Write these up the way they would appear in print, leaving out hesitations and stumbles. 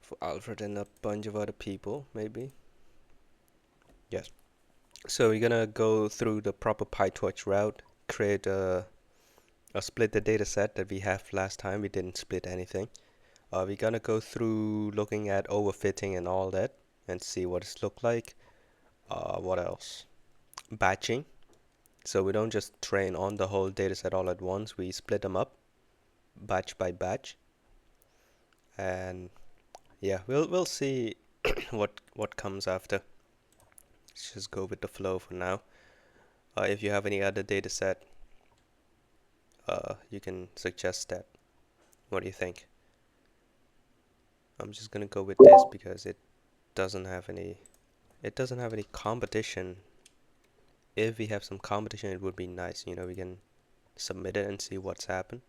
for Alfred and a bunch of other people, maybe. Yes. So we're gonna go through the proper PyTorch route, create split the data set that we have last time. We didn't split anything. We're gonna go through looking at overfitting and all that and see what it's look like. What else? Batching. So we don't just train on the whole data set all at once. We split them up, batch by batch. And yeah, we'll see what comes after. Let's just go with the flow for now. If you have any other data set, you can suggest that. What do you think? I'm just gonna go with this because doesn't have any it doesn't have any competition. If we have some competition, it would be nice. You know, we can submit it and see what's happened.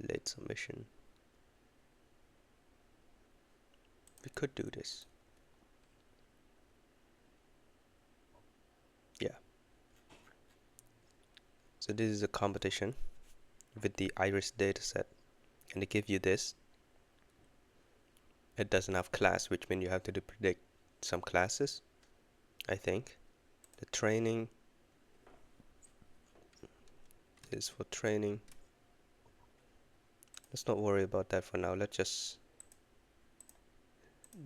Late submission. We could do this. Yeah. So this is a competition with the iris dataset, and they give you this. It doesn't have class, which means you have to predict some classes, I think. The training is for training. Let's not worry about that for now. Let's just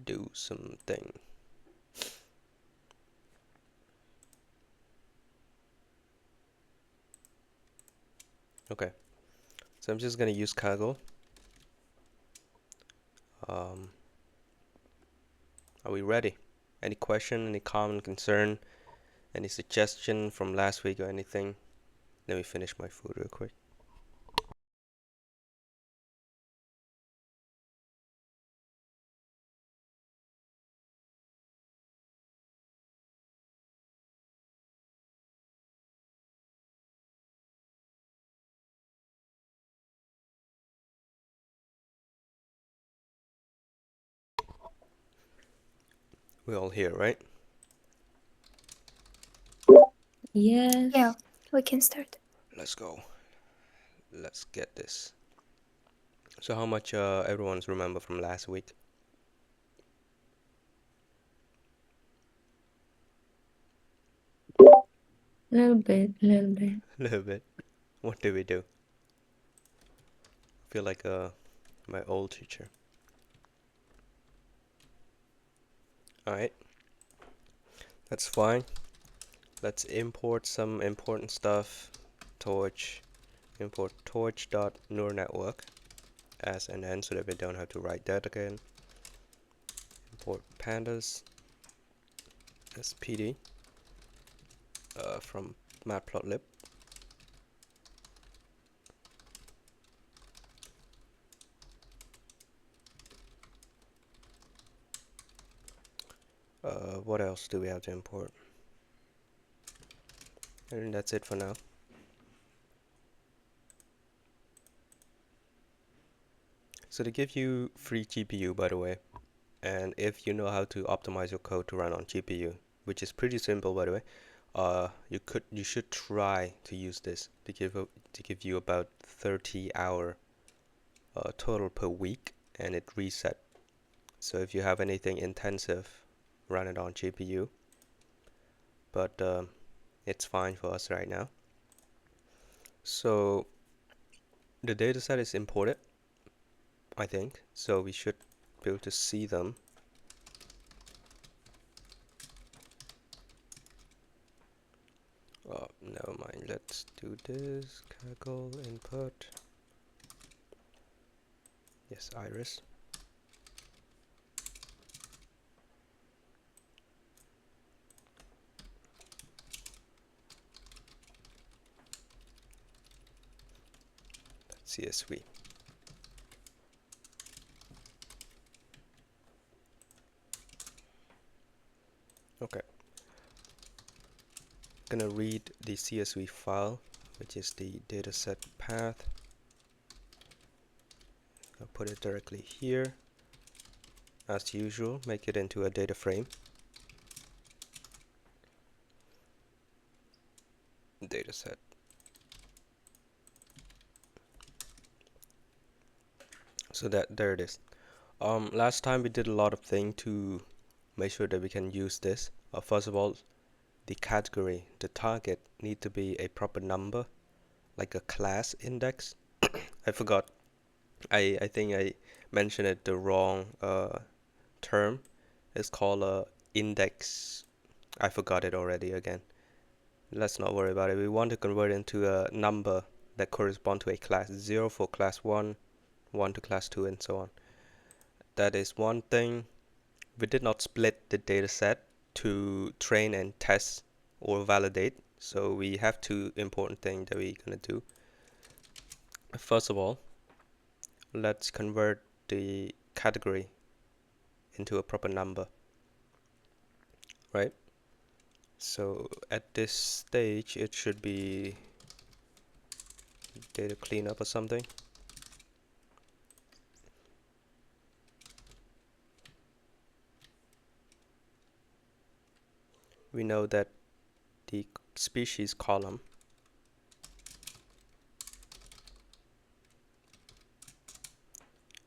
do something. Okay, so I'm just gonna use Kaggle. Are we ready? Any question, any comment, concern, any suggestion from last week or anything? Let me finish my food real quick. We're all here, right? Yes. Yeah, we can start. Let's go. Let's get this. So how much everyone's remember from last week? Little bit, little bit. A little bit. What did we do? I feel like my old teacher. Alright. That's fine. Let's import some important stuff. Torch. Import torch.neural as an end so that we don't have to write that again. Import pandas as PD from matplotlib. What else do we have to import? And that's it for now. So they give you free GPU, by the way, and if you know how to optimize your code to run on GPU, which is pretty simple, by the way, you should try to use this to give you about 30-hour total per week, and it reset. So if you have anything intensive, run it on GPU. But it's fine for us right now. So the dataset is imported, I think, so we should be able to see them. Oh, never mind. Let's do this. Kaggle input. Yes, iris. That's CSV. Okay. Gonna read the CSV file, which is the dataset path. I'll put it directly here. As usual, make it into a data frame. Dataset. So there it is. Last time we did a lot of things to make sure that we can use this. First of all, the category, the target need to be a proper number, like a class index. I forgot. I think I mentioned it the wrong term. It's called a index. I forgot it already again. Let's not worry about it. We want to convert it into a number that corresponds to a class. 0 for class 1, 1 to class 2, and so on. That is one thing. We did not split the data set to train and test or validate. So we have two important things that we're going to do. First of all, let's convert the category into a proper number, right? So at this stage, it should be data cleanup or something. We know that the species column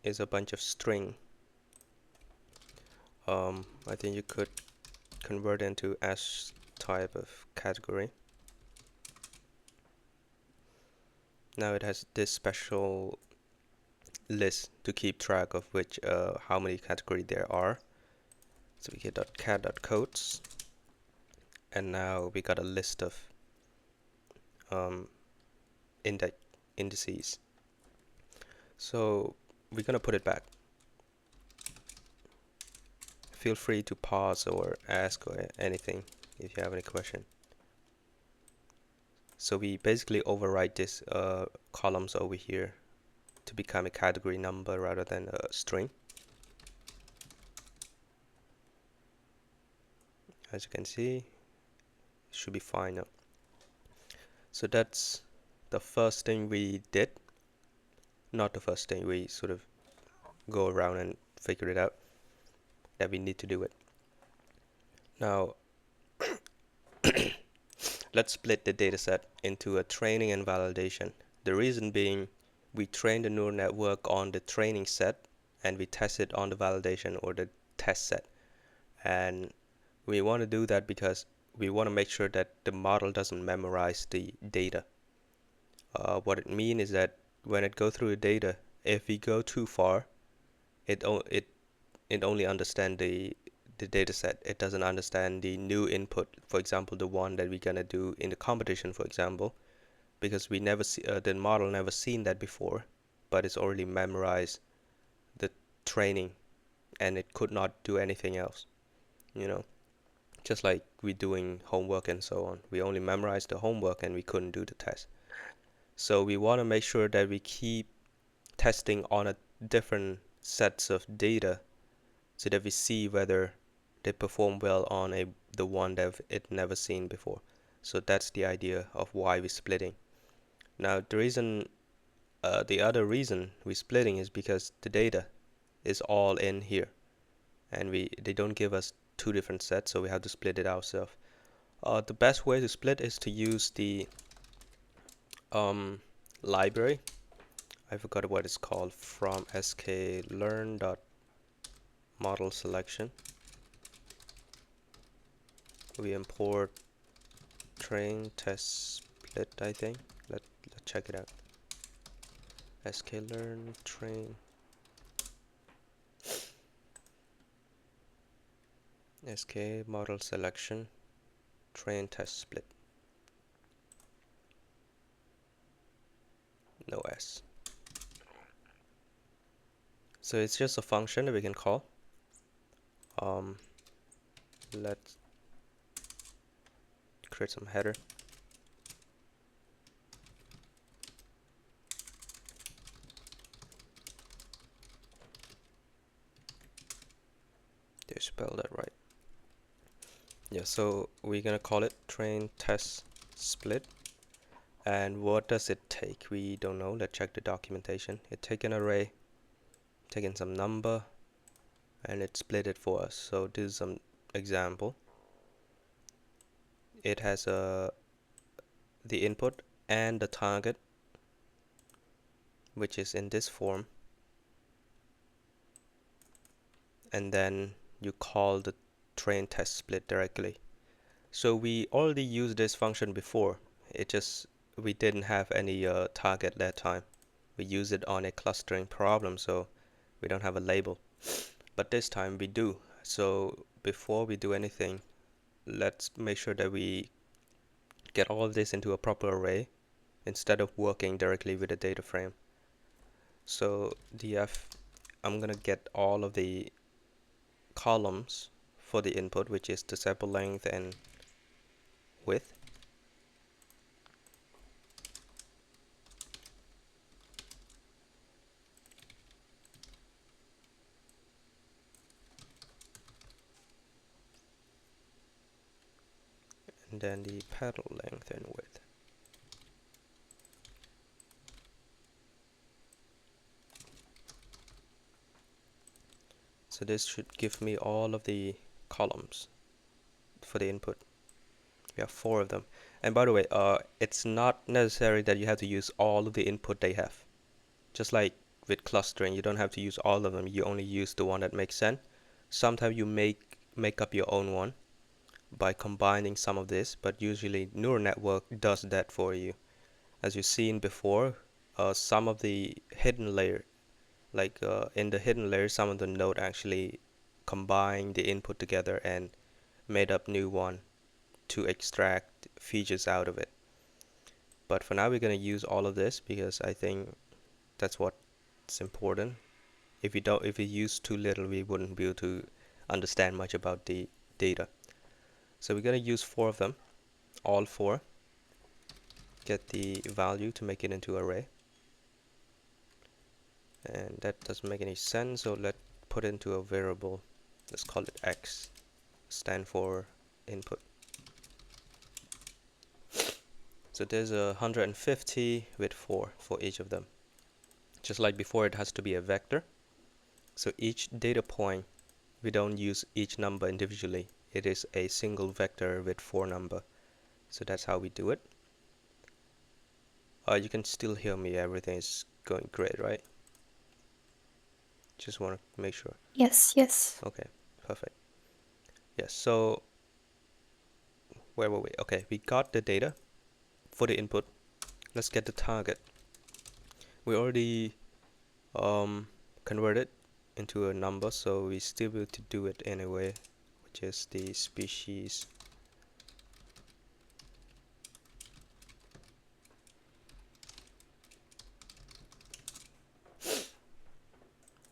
is a bunch of string. I think you could convert into as type of category. Now it has this special list to keep track of which how many categories there are. So we get .cat.codes, and now we got a list of um, indices. So we're gonna put it back. Feel free to pause or ask or anything if you have any question. So we basically overwrite this columns over here to become a category number rather than a string. As you can see, it should be fine now. So that's the first thing we did. Not the first thing, we sort of go around and figure it out that we need to do it. Now, let's split the dataset into a training and validation. The reason being, we train the neural network on the training set and we test it on the validation or the test set. And we want to do that because we want to make sure that the model doesn't memorize the data. What it means is that when it goes through the data, if we go too far, it only understands the data set. It doesn't understand the new input, for example, the one that we're gonna do in the competition, for example, because we never see the model never seen that before, but it's already memorized the training, and it could not do anything else. You know, just like we doing homework and so on. We only memorized the homework and we couldn't do the test. So we want to make sure that we keep testing on a different sets of data so that we see whether they perform well on the one that it never seen before. So that's the idea of why we're splitting. Now the other reason we're splitting is because the data is all in here, and they don't give us two different sets, so we have to split it ourselves. The best way to split is to use the library. I forgot what it's called, from sklearn.model selection. We import train test split, I think. Let's check it out. sklearn train sk model selection train test split. No s. So it's just a function that we can call. Let's create some header. Did I spell that right? Yeah, so we're gonna call it train test split. And what does it take? We don't know. Let's check the documentation. It take an array, taking some number, and it split it for us. So this is some example. It has the input and the target, which is in this form. and then you call the train test split directly. So we already used this function before. It just we didn't have any target that time. We used it on a clustering problem, so we don't have a label. But this time we do. So before we do anything, let's make sure that we get all of this into a proper array instead of working directly with a data frame. So df, I'm gonna get all of the columns for the input, which is the sample length and width. And then the pedal length and width. So this should give me all of the columns for the input. We have 4 of them. And by the way, it's not necessary that you have to use all of the input they have. Just like with clustering, you don't have to use all of them. You only use the one that makes sense. Sometimes you make up your own one by combining some of this, but usually neural network does that for you. As you've seen before, some of the hidden layer, like in the hidden layer, some of the node actually combine the input together and made up new one to extract features out of it. But for now, we're going to use all of this because I think that's what's important. If we use too little, we wouldn't be able to understand much about the data. So we're going to use 4 of them, all 4. Get the value to make it into array. And that doesn't make any sense, so let's put it into a variable. Let's call it x, stand for input. So there's 150 with 4 for each of them. Just like before, it has to be a vector. So each data point, we don't use each number individually. It is a single vector with 4 number. So that's how we do it. You can still hear me. Everything is going great, right? Just want to make sure. Yes, yes. Okay, perfect. Yes, so where were we? Okay, we got the data for the input. Let's get the target. We already converted into a number, so we still will to do it anyway, which is the species.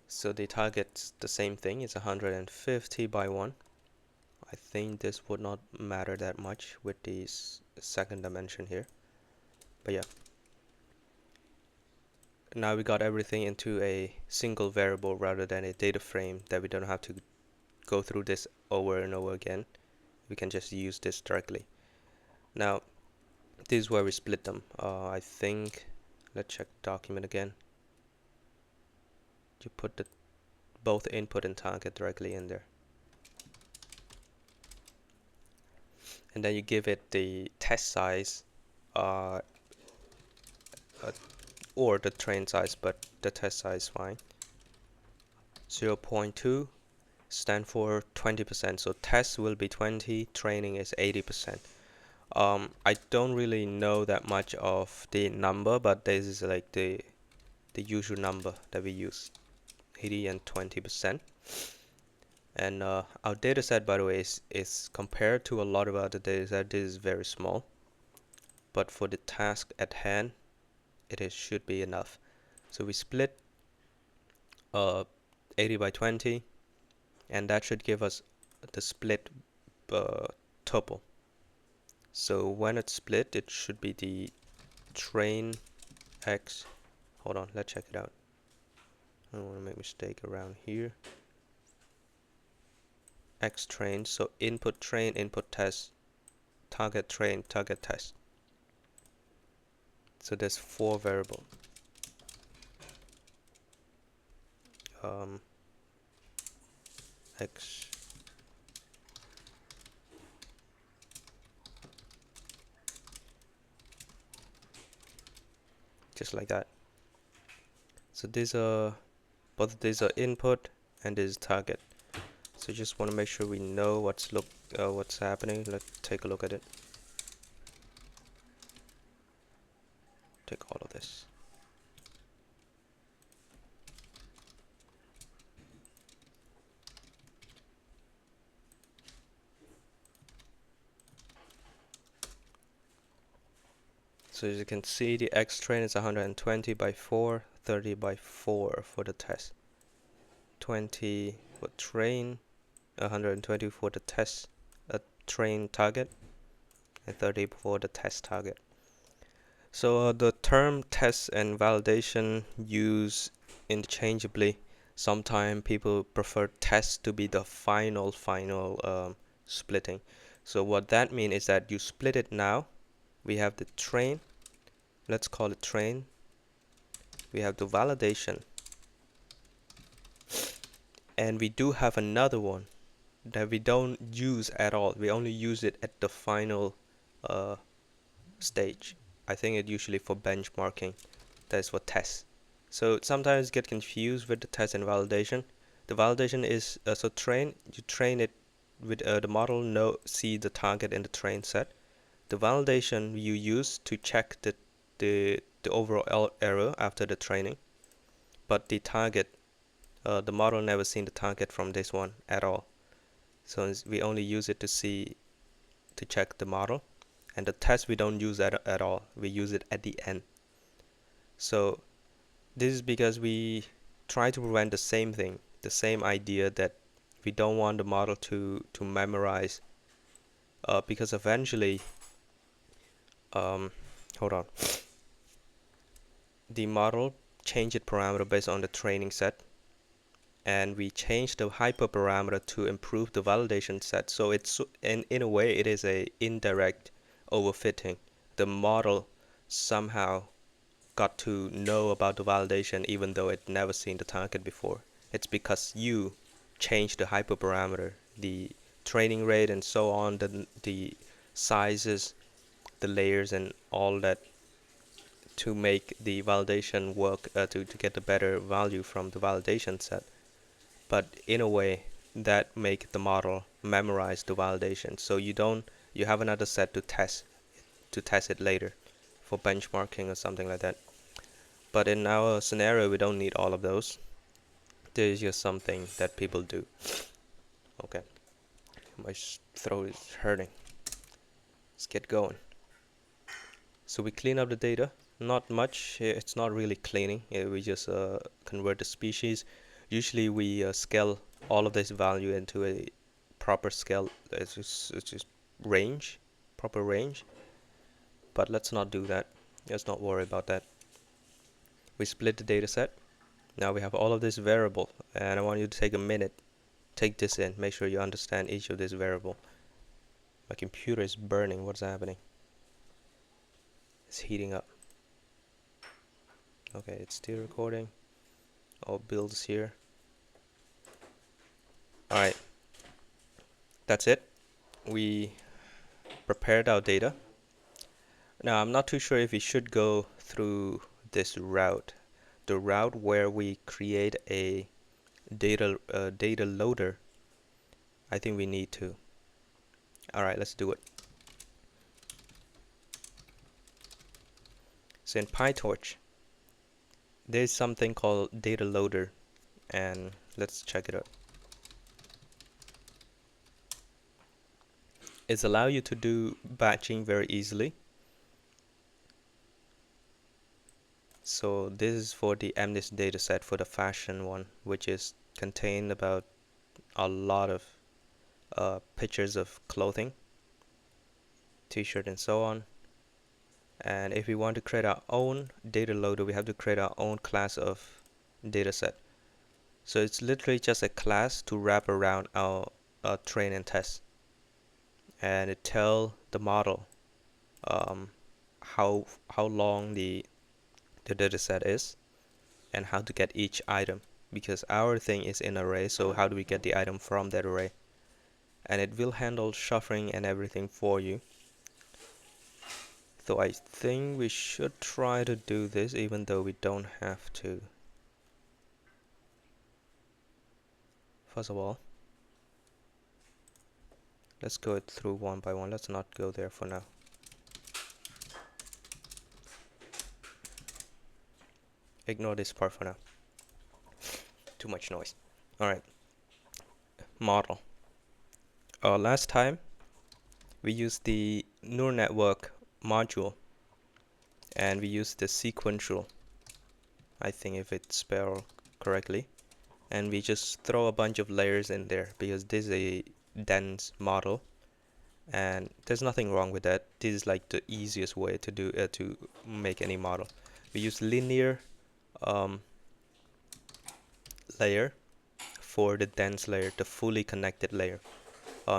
So the target's the same thing, it's 150 by 1. I think this would not matter that much with the second dimension here. But yeah. Now we got everything into a single variable rather than a data frame that we don't have to go through this over and over again. We can just use this directly. Now, this is where we split them. I think, let's check the document again. You put both input and target directly in there. And then you give it the test size or the train size, but the test size is fine. 0.2 stand for 20%, so test will be 20, training is 80%. I don't really know that much of the number, but this is like the usual number that we use, 80 and 20%. And our data set, by the way, is compared to a lot of other data sets, this is very small. But for the task at hand, should be enough. So we split 80 by 20, and that should give us the split tuple. So when it's split, it should be the train x. Hold on, let's check it out. I don't want to make a mistake around here. X train, so input train, input test, target train, target test. So there's 4 variables. X just like that. So these are both these are input and this is target. So just want to make sure we know what's happening. Let's take a look at it. Take all of this. So as you can see, the X train is 120 by 4, 30 by 4 for the test. 20 for train, 120 for the test train target, and 30 for the test target. So the term test and validation use interchangeably. Sometimes people prefer test to be the final splitting. So what that means is that you split it now. We have the train. Let's call it train. We have the validation. And we do have another one that we don't use at all. We only use it at the final stage. I think it usually for benchmarking. That's for tests. So sometimes get confused with the test and validation. The validation is so train. You train it with the model. See the target in the train set. The validation you use to check the overall error after the training. But the target, the model never seen the target from this one at all. So we only use it to check the model. And the test we don't use that at all. We use it at the end. So this is because we try to prevent the same thing, the same idea that we don't want the model to memorize, because eventually, hold on, the model change its parameter based on the training set, and we change the hyperparameter to improve the validation set. So it's in a way it is a indirect overfitting. The model somehow got to know about the validation even though it never seen the target before. It's because you changed the hyperparameter, the training rate and so on, the sizes, the layers and all that to make the validation work, to get a better value from the validation set. But in a way that make the model memorize the validation. So you have another set to test it later for benchmarking or something like that. But in our scenario, we don't need all of those. This is just something that people do. Okay, my throat is hurting. Let's get going. So we clean up the data. Not much. It's not really cleaning. We just convert the species. Usually we scale all of this value into a proper scale. It's just range, proper range. But let's not do that. Let's not worry about that. We split the data set. Now we have all of this variable, and I want you to take a minute, take this in, make sure you understand each of this variable. My computer is burning. What's happening? It's heating up. Okay, it's still recording. All builds here. Alright, that's it. We prepared our data. Now I'm not too sure if we should go through this route, the route where we create a data loader. I think we need to. Alright, let's do it. So in PyTorch, there's something called data loader, and let's check it out. It's allow you to do batching very easily. So this is for the MNIST dataset for the fashion one, which is contained about a lot of pictures of clothing, t-shirt and so on. And if we want to create our own data loader, we have to create our own class of dataset. So it's literally just a class to wrap around our train and test, and it tell the model how long the dataset is and how to get each item, because our thing is in array. So how do we get the item from that array? And it will handle shuffling and everything for you. So I think we should try to do this even though we don't have to. First of all, Let's go through one by one. Let's not go there for now. Ignore this part for now. Too much noise. Alright, model. Last time we used the neural network module and we used the sequential, I think if it's spelled correctly, and we just throw a bunch of layers in there because this is a dense model and there's nothing wrong with that. This is like the easiest way to do to make any model. We use linear layer for the dense layer, the fully connected layer.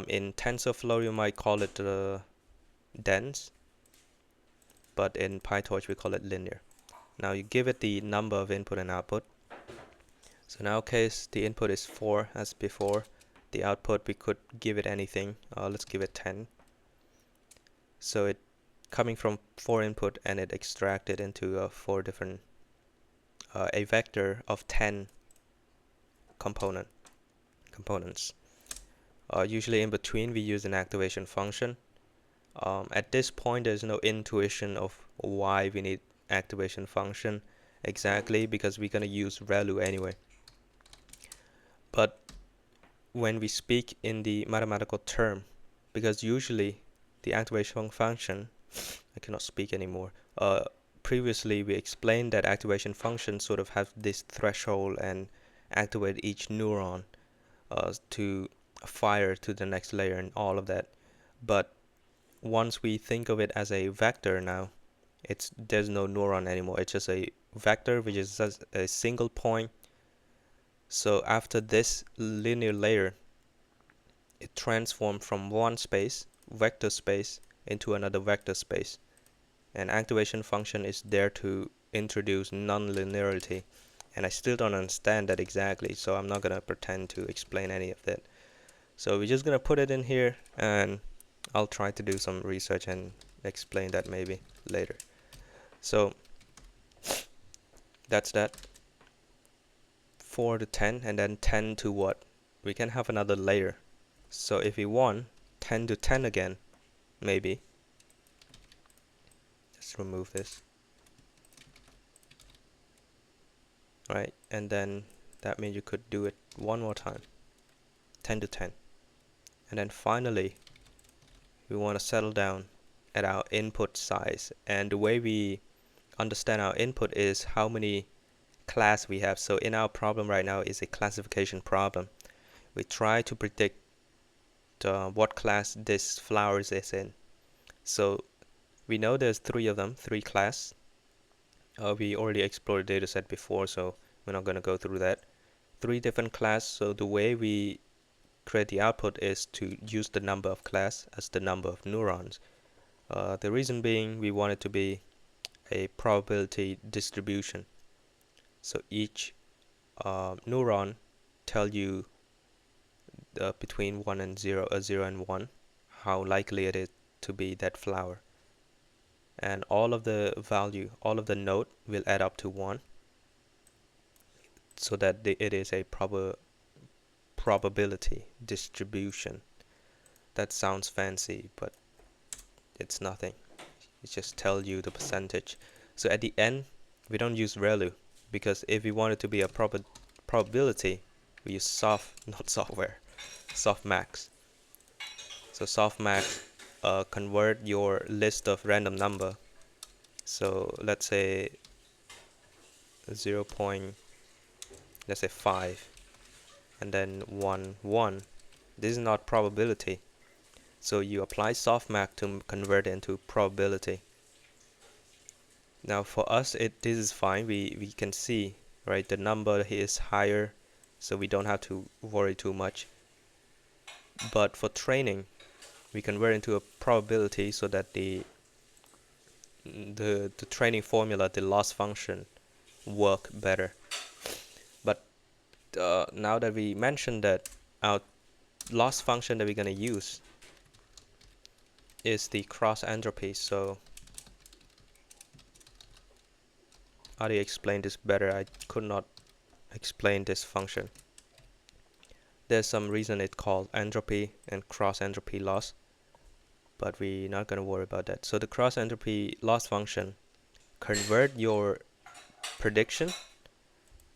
In TensorFlow you might call it dense, but in PyTorch we call it linear. Now you give it the number of input and output. So in our case the input is 4 as before. The output we could give it anything. Let's give it 10. So it coming from 4 input and it extracted into 4 different a vector of 10 components. Usually in between we use an activation function. At this point there's no intuition of why we need activation function exactly because we're gonna use ReLU anyway. But when we speak in the mathematical term, because usually the activation function, I cannot speak anymore. Previously we explained that activation functions sort of have this threshold and activate each neuron to fire to the next layer and all of that. But once we think of it as a vector now, there's no neuron anymore. It's just a vector which is just a single point. So after this linear layer, it transforms from one space, vector space, into another vector space. And activation function is there to introduce non-linearity. And I still don't understand that exactly, so I'm not gonna pretend to explain any of that. So we're just gonna put it in here, and I'll try to do some research and explain that maybe later. So that's that. 4 to 10, and then 10 to what? We can have another layer. So if we want 10 to 10 again, maybe. Let's remove this. Right, and then that means you could do it one more time. 10 to 10. And then finally, we want to settle down at our input size. And the way we understand our input is how many class we have. So in our problem right now is a classification problem. We try to predict what class this flowers is in. So we know there's 3 of them, 3 class. We already explored the dataset before, so we're not going to go through that. 3 different class. So the way we create the output is to use the number of class as the number of neurons. The reason being we want it to be a probability distribution. So each neuron tell you between 1 and 0, 0 and 1, how likely it is to be that flower. And all of the value, all of the node will add up to 1, so that it is a probability distribution. That sounds fancy, but it's nothing. It just tells you the percentage. So at the end, we don't use ReLU, because if we want it to be a probability, we use softmax. So softmax convert your list of random number. So let's say 0. Let's say 5, and then 1, 1. This is not probability. So you apply softmax to convert it into probability. Now for us, this is fine. We can see, right, the number here is higher, so we don't have to worry too much. But for training, we convert into a probability so that the training formula, the loss function, work better. But now that we mentioned that, our loss function that we're going to use is the cross entropy. So how do you explain this better? I could not explain this function. There's some reason it's called entropy and cross entropy loss, but we're not going to worry about that. So the cross entropy loss function convert your prediction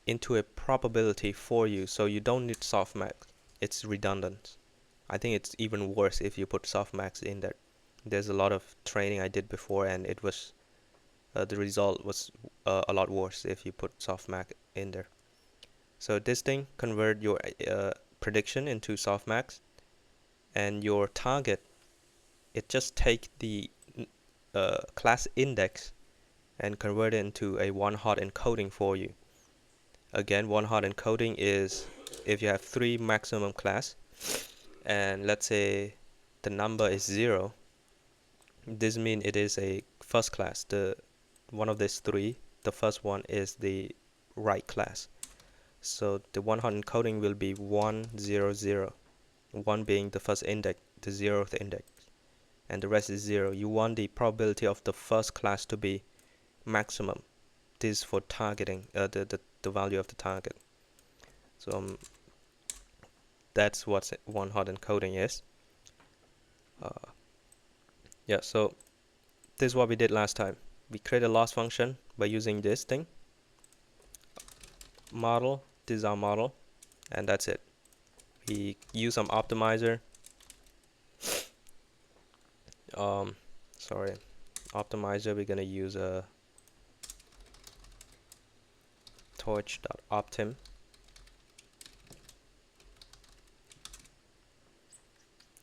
into a probability for you, so you don't need softmax. It's redundant. I think it's even worse if you put softmax in there. There's a lot of training I did before, and it was the result was a lot worse if you put softmax in there. So this thing convert your prediction into softmax, and your target, it just take the class index and convert it into a one-hot encoding for you. Again, one-hot encoding is if you have 3 maximum class, and let's say the number is 0, this means it is a first class. The one of these 3, the first one is the right class. So the one-hot encoding will be 1, 0, 0. 1 being the first index, the 0th index, and the rest is 0. You want the probability of the first class to be maximum. This is for targeting the value of the target. So that's what one-hot encoding is. Yeah, so this is what we did last time. We created a loss function by using this thing. Model, this is our model, and that's it. We use some optimizer. Sorry, optimizer, we're gonna use a torch.optim.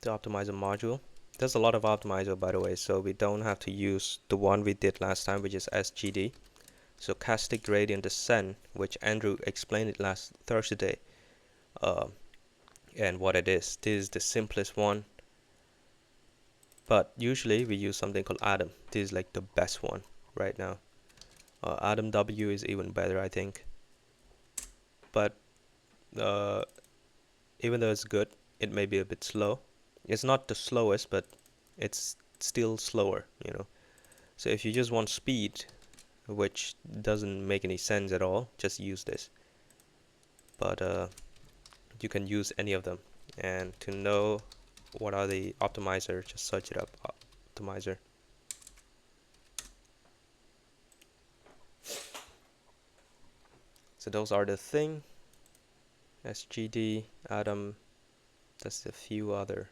The optimizer module. There's a lot of optimizer, by the way, so we don't have to use the one we did last time, which is SGD. Stochastic gradient descent, which Andrew explained it last Thursday, and what it is. This is the simplest one, but usually we use something called Atom. This is like the best one right now. Atom W is even better, I think. But even though it's good, it may be a bit slow. It's not the slowest, but it's still slower, you know. So if you just want speed, which doesn't make any sense at all, just use this. But you can use any of them. And to know what are the optimizer, just search it up, optimizer. So those are the thing. SGD, Atom, that's a few other.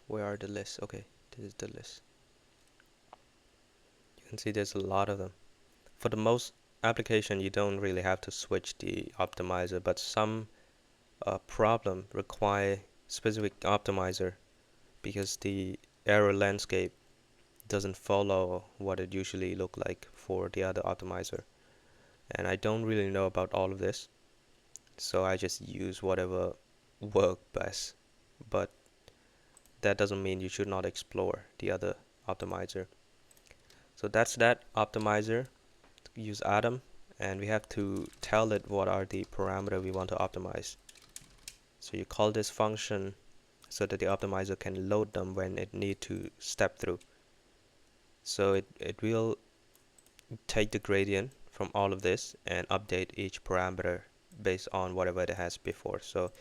Where are the lists? Okay, this is the list. You can see there's a lot of them. For the most application, you don't really have to switch the optimizer, but some problem require specific optimizer because the error landscape doesn't follow what it usually look like for the other optimizer. And I don't really know about all of this, so I just use whatever work best. But that doesn't mean you should not explore the other optimizer. So that's that optimizer. Use Atom, and we have to tell it what are the parameter we want to optimize. So you call this function so that the optimizer can load them when it need to step through. So it will take the gradient from all of this and update each parameter based on whatever it has before. So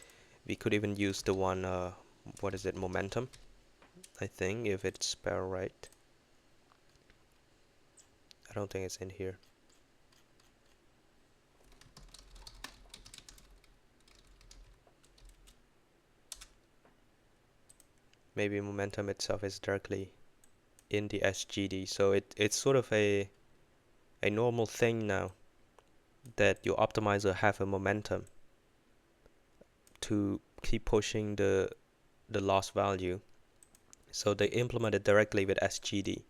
we could even use the one, what is it, momentum, I think, if it's spelled right. I don't think it's in here. Maybe momentum itself is directly in the SGD. So it's sort of a normal thing now that your optimizer have a momentum to keep pushing the loss value. So they implement it directly with SGD.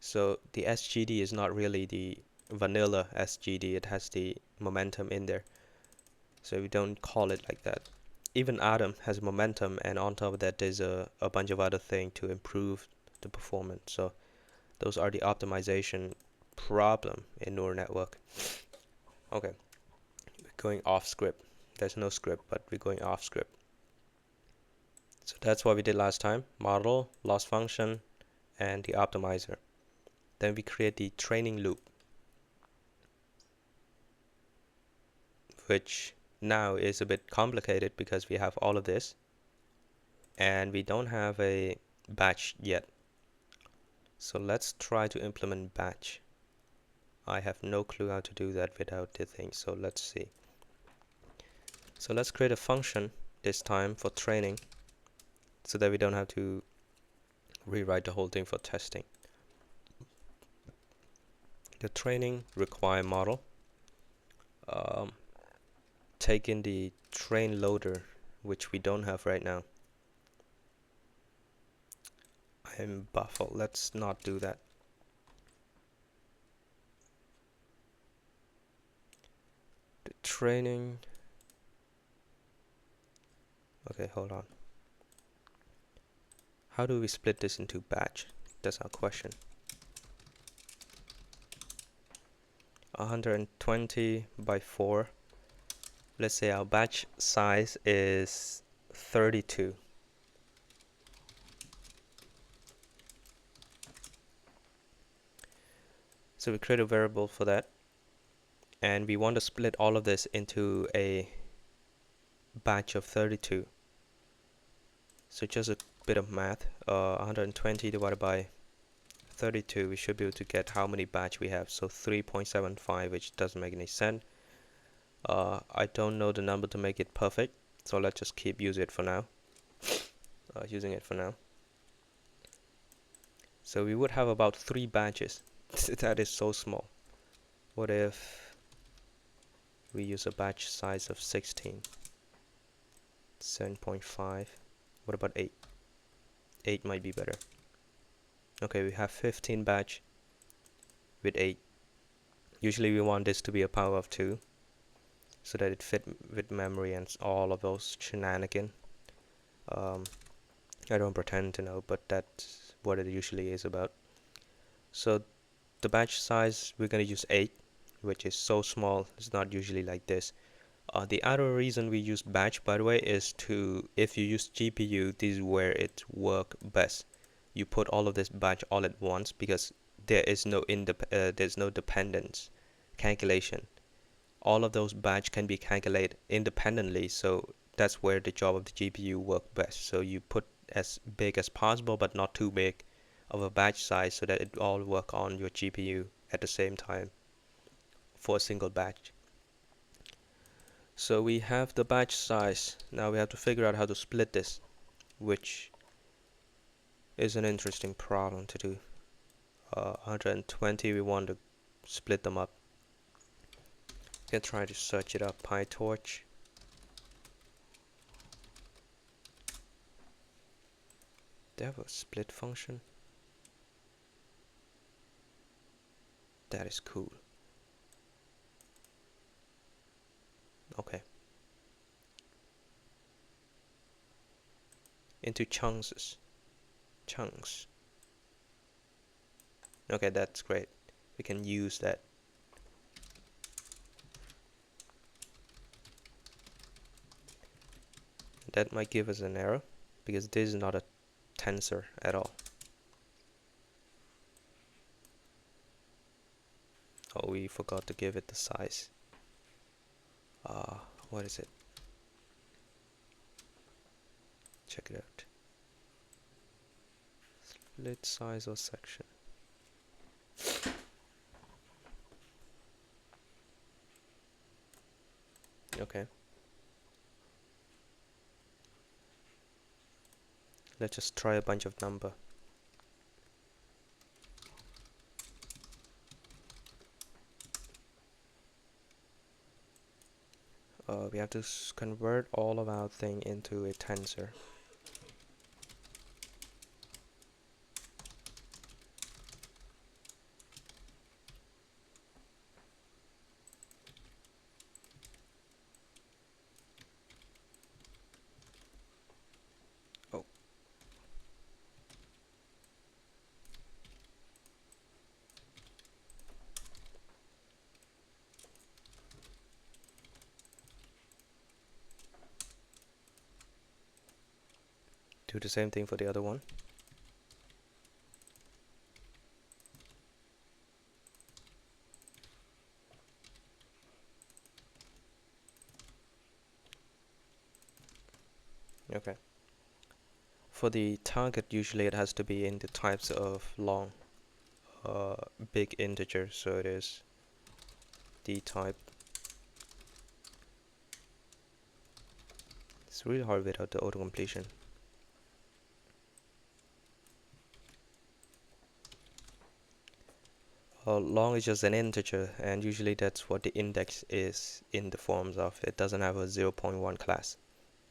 So the SGD is not really the vanilla SGD, it has the momentum in there. So we don't call it like that. Even Atom has momentum, and on top of that there's a bunch of other things to improve the performance. So those are the optimization problem in neural network. Okay, we're going off script. There's no script, but we're going off script. So that's what we did last time. Model, loss function, and the optimizer. Then we create the training loop, which now is a bit complicated because we have all of this and we don't have a batch yet. So let's try to implement batch. I have no clue how to do that without the thing, so let's see. So let's create a function this time for training so that we don't have to rewrite the whole thing for testing. The training require model. Take in the train loader, which we don't have right now. I'm baffled. Let's not do that. The training. Okay, hold on. How do we split this into batch? That's our question. 120 by 4. Let's say our batch size is 32. So we create a variable for that. And we want to split all of this into a batch of 32. So just a bit of math. 120 divided by 32, we should be able to get how many batch we have. So 3.75, which doesn't make any sense. I don't know the number to make it perfect, so let's just keep using it for now. So we would have about 3 batches. That is so small. What if we use a batch size of 16? 7.5. What about 8? 8 might be better. Okay, we have 15 batch with 8. Usually we want this to be a power of 2 so that it fit with memory and all of those shenanigans. I don't pretend to know, but that's what it usually is about. So the batch size, we're going to use 8, which is so small. It's not usually like this. The other reason we use batch, by the way, is to, if you use GPU, this is where it works best. You put all of this batch all at once because there's no dependence calculation. All of those batch can be calculated independently, so that's where the job of the GPU works best. So you put as big as possible, but not too big of a batch size so that it all work on your GPU at the same time for a single batch. So we have the batch size. Now we have to figure out how to split this, which is an interesting problem to do. 120, we want to split them up. You can try to search it up, PyTorch. They have a split function. That is cool. Okay. Into chunks. Chunks. Okay, that's great. We can use that. That might give us an error because this is not a tensor at all. Oh, we forgot to give it the size. What is it? Check it out. Split size or section. Okay. Let's just try a bunch of number. We have to convert all of our thing into a tensor. Oh. Do the same thing for the other one. Okay. For the target, usually it has to be in the types of long, big integer. So it is D type. It's really hard without the auto completion. Long is just an integer, and usually that's what the index is in the forms of. It doesn't have a 0.1 class.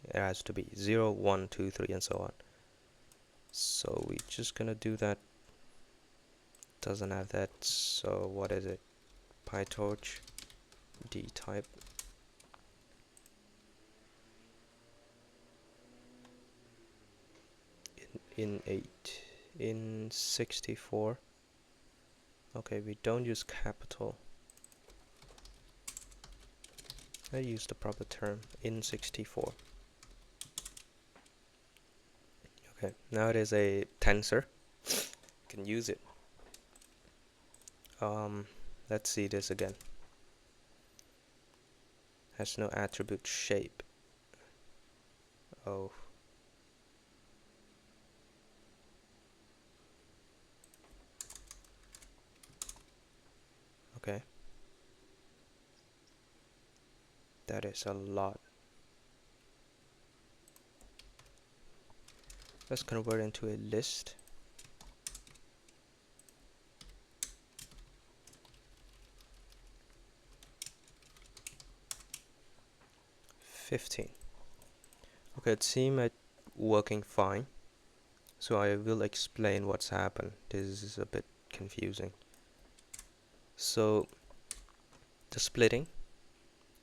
It has to be 0, 1, 2, 3, and so on. So we're just gonna do that. Doesn't have that. So what is it? PyTorch D type. In 8, in 64. Okay, we don't use capital. I use the proper term in 64. Okay, now it is a tensor. You can use it. Let's see this again. Has no attribute shape. Oh. Okay. That is a lot. Let's convert into a list. $15. Okay, it seems working fine. So I will explain what's happened. This is a bit confusing. So the splitting,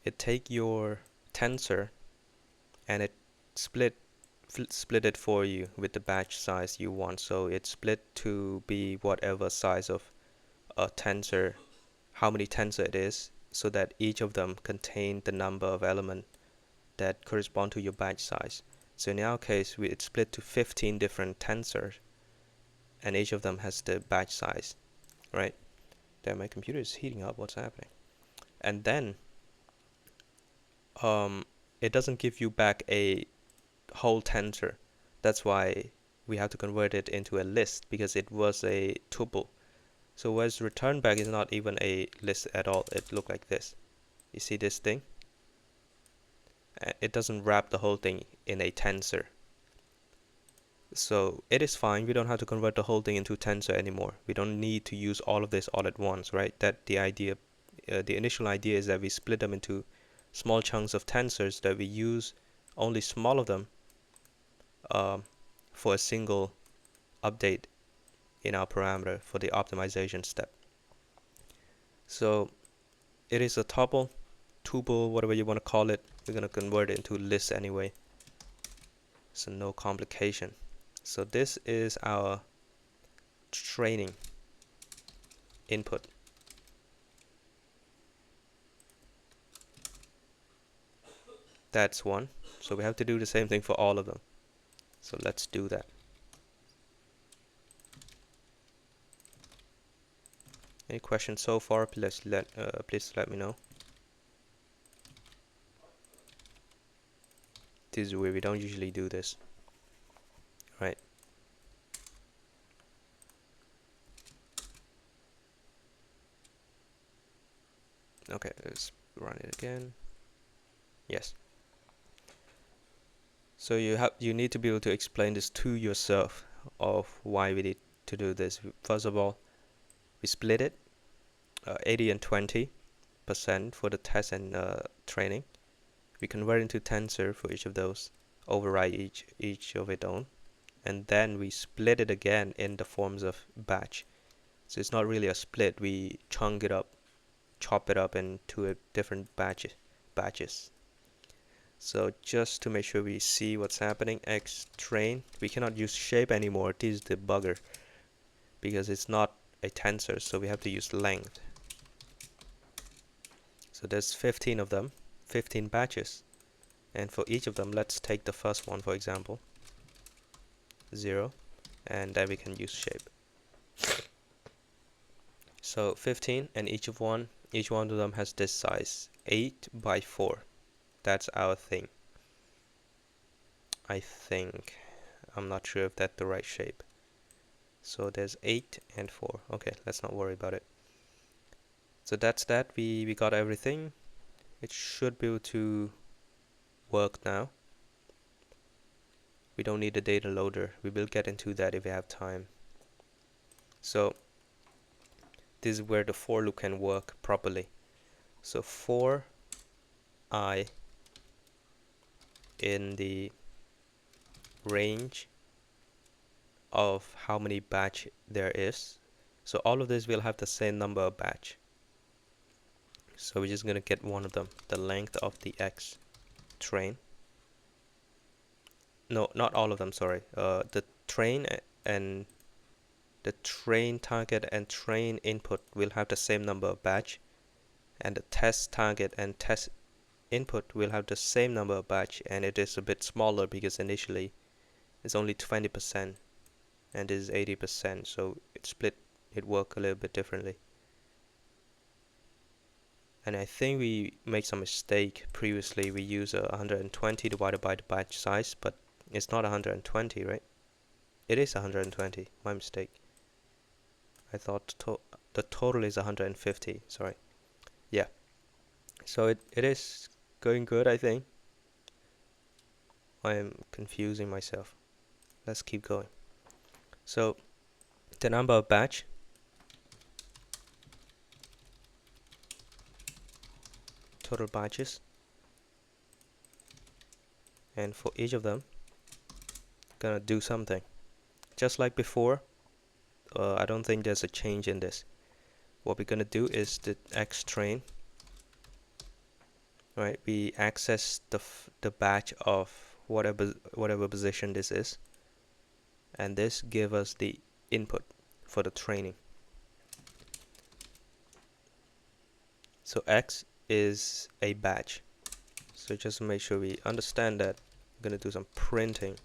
it take your tensor and it split it for you with the batch size you want. So it's split to be whatever size of a tensor, how many tensor it is, so that each of them contain the number of element that correspond to your batch size. So in our case, it's split to 15 different tensors, and each of them has the batch size, right? There, my computer is heating up. What's happening? And then it doesn't give you back a whole tensor. That's why we have to convert it into a list, because it was a tuple. So what's returned back is not even a list at all. It looked like this. You see this thing? It doesn't wrap the whole thing in a tensor. So it is fine. We don't have to convert the whole thing into tensor anymore. We don't need to use all of this all at once, right? That the idea, the initial idea is that we split them into small chunks of tensors, that we use only small of them for a single update in our parameter for the optimization step. So it is a tuple, whatever you want to call it. We're going to convert it into list anyway. So no complication. So this is our training input. That's one. So we have to do the same thing for all of them. So let's do that. Any questions so far? Please let me know. This is where we don't usually do this, right? Okay, let's run it again. Yes. So you need to be able to explain this to yourself of why we need to do this. First of all, we split it 80 and 20% for the test and training. We convert into tensor for each of those, override each of its own, and then we split it again in the forms of batch. So it's not really a split. We chunk it up, chop it up into a different batches. So just to make sure we see what's happening, X train, we cannot use shape anymore. This is the bugger, because it's not a tensor, so we have to use length. So there's 15 of them, 15 batches, and for each of them, let's take the first one, for example, 0, and then we can use shape. So 15, and each one of them has this size, 8 by 4. That's our thing. I think. I'm not sure if that's the right shape. So there's 8 and 4. Okay, let's not worry about it. So that's that. We got everything. It should be able to work now. We don't need a data loader. We will get into that if we have time. So this is where the for loop can work properly. So for I in the range of how many batch there is. So all of this will have the same number of batch. So we're just going to get one of them, the length of the X train. No, not all of them, sorry. The train and the train target and train input will have the same number of batch, and the test target and test input will have the same number of batch, and it is a bit smaller because initially it's only 20% and this is 80%, so it work a little bit differently. And I think we made some mistake previously. We used 120 divided by the batch size, but it's not 120, right? It is 120, my mistake. I thought the total is 150, sorry. Yeah, so it is going good, I think. I am confusing myself. Let's keep going. So the number of batch, total batches, and for each of them, gonna do something. Just like before, I don't think there's a change in this. What we're gonna do is the X train, right? We access the batch of whatever position this is, and this give us the input for the training. So X is a batch. So just to make sure we understand that, I'm gonna do some printing.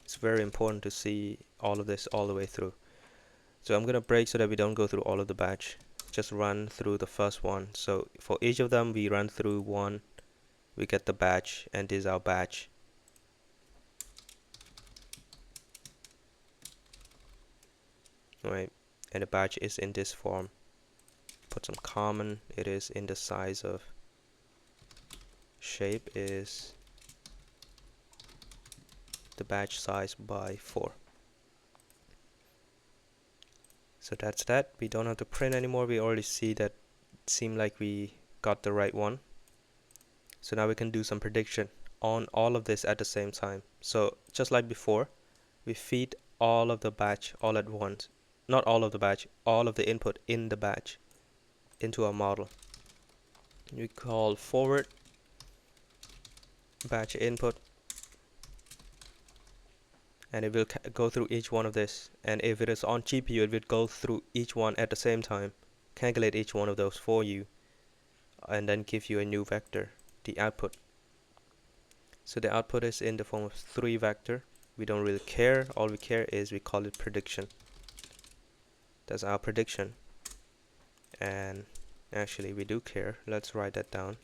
It's very important to see all of this all the way through. So I'm gonna break so that we don't go through all of the batch. Just run through the first one. So for each of them, we run through one. We get the batch, and this is our batch. Right, and the batch is in this form. Put some common. It is in the size of shape is the batch size by 4. So that's that. We don't have to print anymore. We already see that it seemed like we got the right one. So now we can do some prediction on all of this at the same time. So just like before, we feed all of the batch all at once. Not all of the batch, all of the input in the batch into our model. We call forward batch input, and it will go through each one of this. And if it is on GPU, it will go through each one at the same time, calculate each one of those for you, and then give you a new vector, the output. So the output is in the form of 3 vector. We don't really care. All we care is we call it prediction. That's our prediction. And actually we do care. Let's write that down.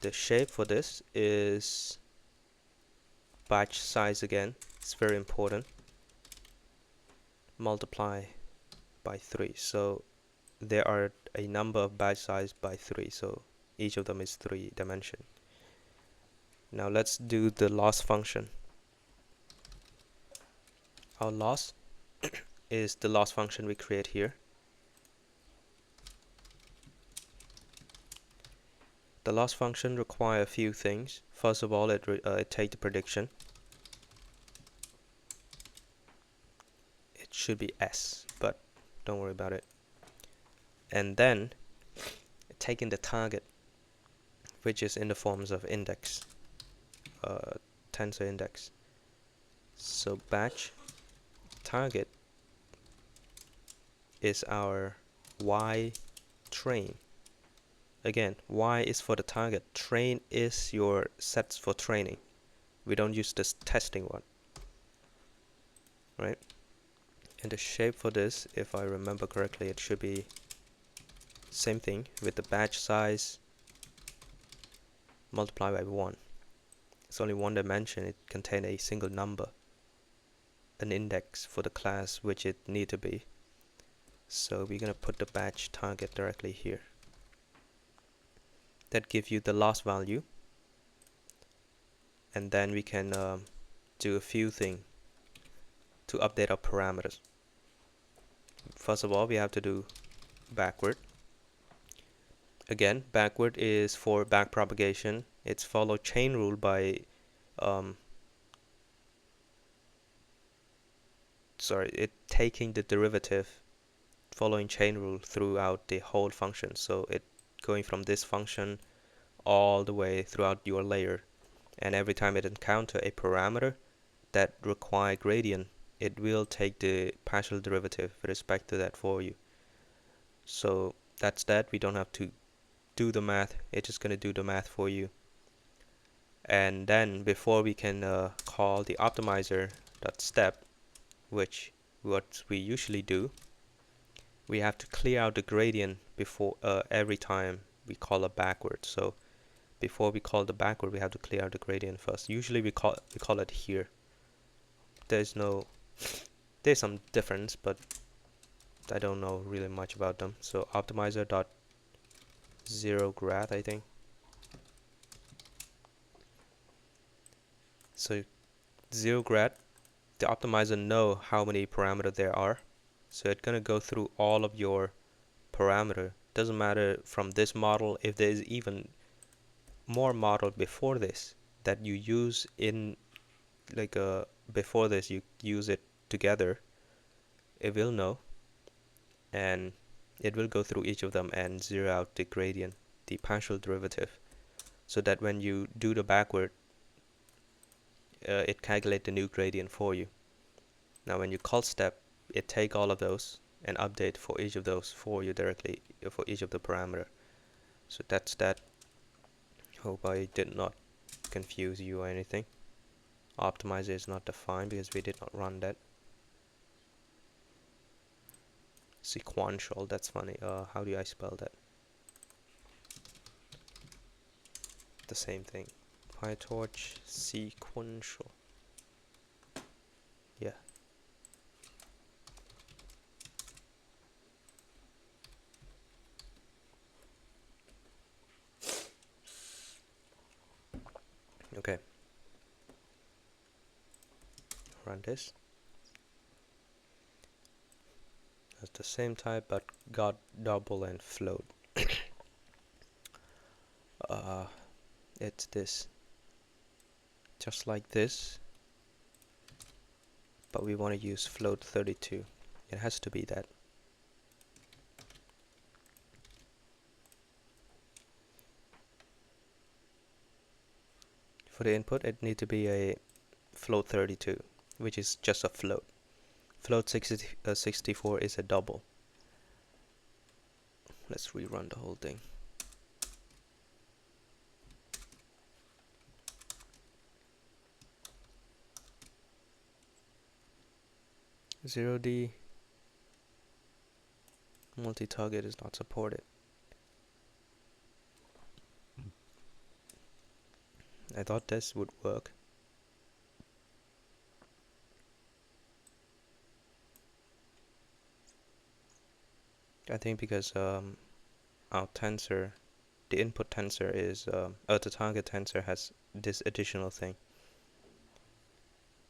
The shape for this is batch size again. It's very important. Multiply by 3. So there are a number of batch size by 3. So each of them is 3 dimension. Now let's do the loss function. Our loss is the loss function we create here. The loss function requires a few things. First of all, it takes the prediction. It should be S, but don't worry about it. And then taking the target, which is in the forms of index, tensor index. So batch target is our Y train. Again, Y is for the target. Train is your sets for training. We don't use this testing one, right? And the shape for this, if I remember correctly, it should be same thing with the batch size multiply by 1. It's only one dimension. It contains a single number, an index for the class which it need to be. So we're gonna put the batch target directly here. That gives you the last value, and then we can do a few things to update our parameters. First of all, we have to do backward. Again, backward is for back propagation. It's follow chain rule by it taking the derivative following chain rule throughout the whole function. So it going from this function all the way throughout your layer, and every time it encounter a parameter that require gradient, it will take the partial derivative with respect to that for you. So that's that. We don't have to do the math. It's just gonna do the math for you. And then before we can call the optimizer.step, which what we usually do, we have to clear out the gradient before every time we call a backward. So before we call the backward, we have to clear out the gradient first. Usually we call it here. There's some difference, but I don't know really much about them. So optimizer dot zero grad, I think. So zero grad, the optimizer know how many parameters there are. So it's gonna go through all of your parameter. Doesn't matter from this model, if there's even more model before this that you use in like before this you use it together, it will know, and it will go through each of them and zero out the gradient, the partial derivative, so that when you do the backward, it calculates the new gradient for you. Now when you call step, it take all of those and update for each of those for you directly for each of the parameter. So that's that. Hope I did not confuse you or anything. Optimizer is not defined because we did not run that. Sequential, that's funny. How do I spell that? The same thing. PyTorch sequential. Yeah. Okay. Run this. That's the same type but got double and float. It's this. Just like this. But we want to use float 32. It has to be that. For the input, it needs to be a float 32, which is just a float. Float 64 is a double. Let's rerun the whole thing. 0D multi-target is not supported. I thought this would work. I think because our tensor, the input tensor is, the target tensor has this additional thing.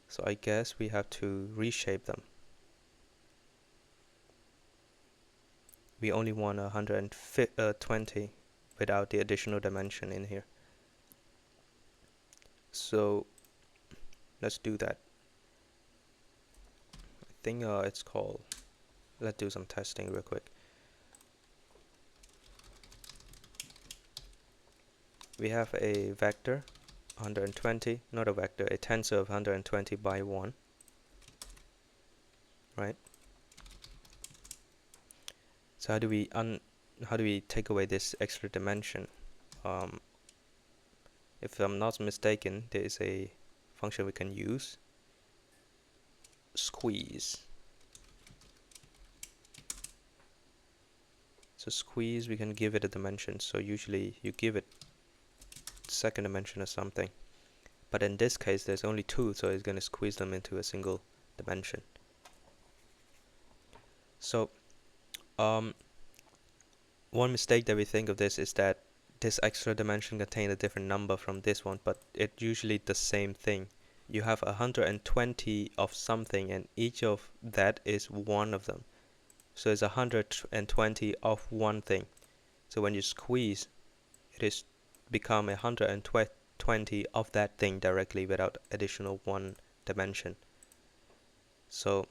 So I guess we have to reshape them. We only want 120 without the additional dimension in here. So let's do that. I think it's called, let's do some testing real quick. We have a vector 120, not a vector, a tensor of 120 by 1, right? So how do we take away this extra dimension? If I'm not mistaken, there is a function we can use, squeeze. So squeeze, we can give it a dimension. So usually you give it second dimension or something. But in this case, there's only two, so it's going to squeeze them into a single dimension. So, one mistake that we think of this is that this extra dimension contains a different number from this one, but it usually the same thing. You have 120 of something, and each of that is one of them. So it's 120 of one thing. So when you squeeze, it is become 120 of that thing directly without additional one dimension. So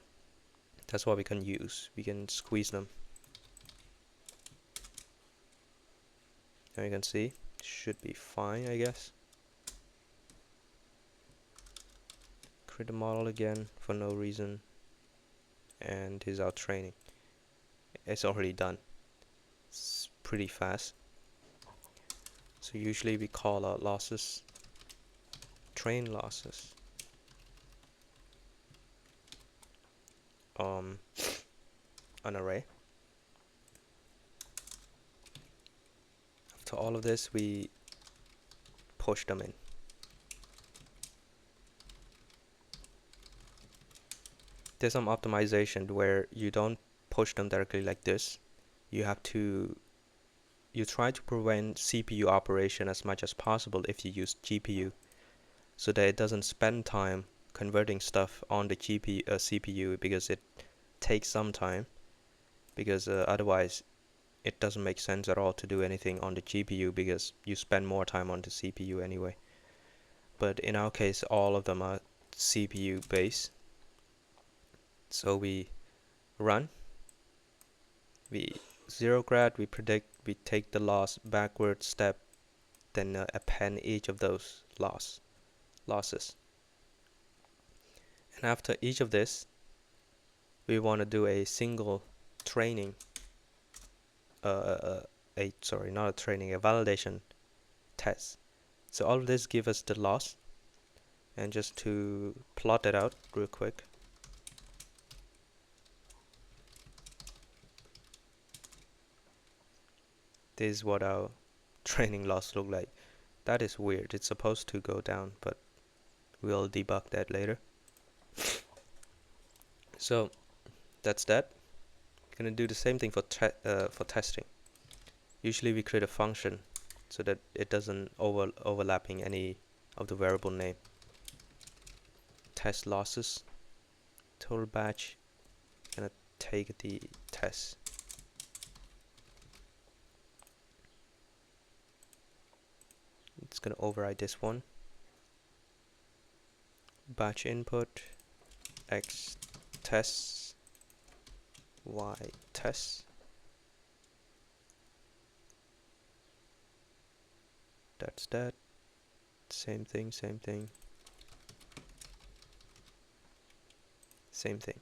that's what we can use. We can squeeze them. Now you can see, should be fine, I guess. Create a model again for no reason, and here's our training. It's already done. It's pretty fast. So usually we call out losses, train losses, an array. After all of this, we push them in. There's some optimization where you don't push them directly like this. You try to prevent CPU operation as much as possible if you use GPU, so that it doesn't spend time converting stuff on the CPU, because it takes some time, because otherwise it doesn't make sense at all to do anything on the GPU, because you spend more time on the CPU anyway. But in our case, all of them are CPU based. So we run, we zero grad, we predict, we take the loss backward step, then append each of those losses. And after each of this, we want to do a single training, a validation test. So all of this gives us the loss, and just to plot it out real quick. This is what our training loss look like. That is weird. It's supposed to go down, but we'll debug that later. So that's that. We're gonna do the same thing for testing. Usually we create a function so that it doesn't overlapping any of the variable name. Test losses, total batch, gonna take the test. It's gonna override this one. Batch input, x tests, y tests. That's that. Same thing, same thing. Same thing,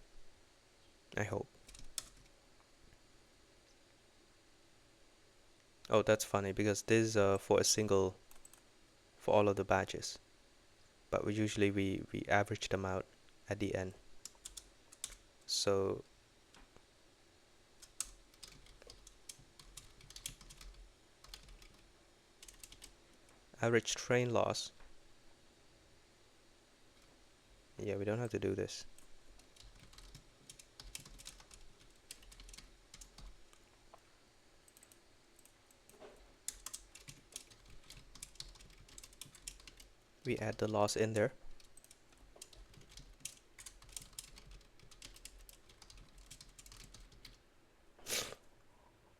I hope. Oh, that's funny, because this is for all of the batches, but usually we average them out at the end. So average train loss, yeah, we don't have to do this. We add the loss in there.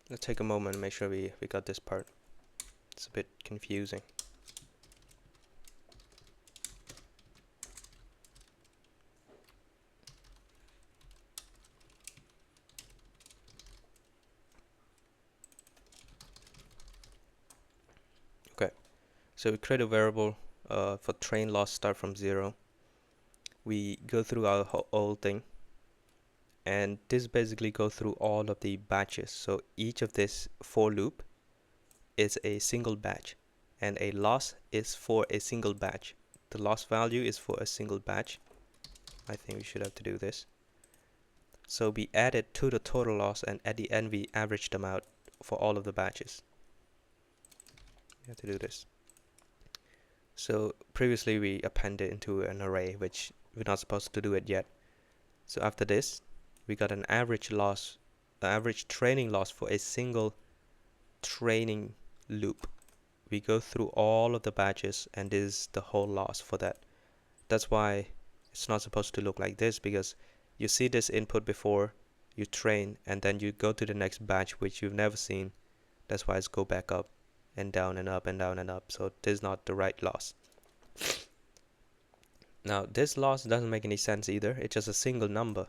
Let's take a moment and make sure we got this part. It's a bit confusing. Okay, so we create a variable for train loss start from 0. We go through our whole thing, and this basically goes through all of the batches. So each of this for loop is a single batch, and a loss is for a single batch. The loss value is for a single batch. I think we should have to do this. So we add it to the total loss, and at the end we average them out for all of the batches. We have to do this. So previously we appended into an array, which we're not supposed to do it yet. So after this, we got an average loss, an average training loss for a single training loop. We go through all of the batches, and this is the whole loss for that. That's why it's not supposed to look like this, because you see this input before you train, and then you go to the next batch which you've never seen. That's why it's go back up and down and up and down and up. So this is not the right loss. Now this loss doesn't make any sense either. It's just a single number,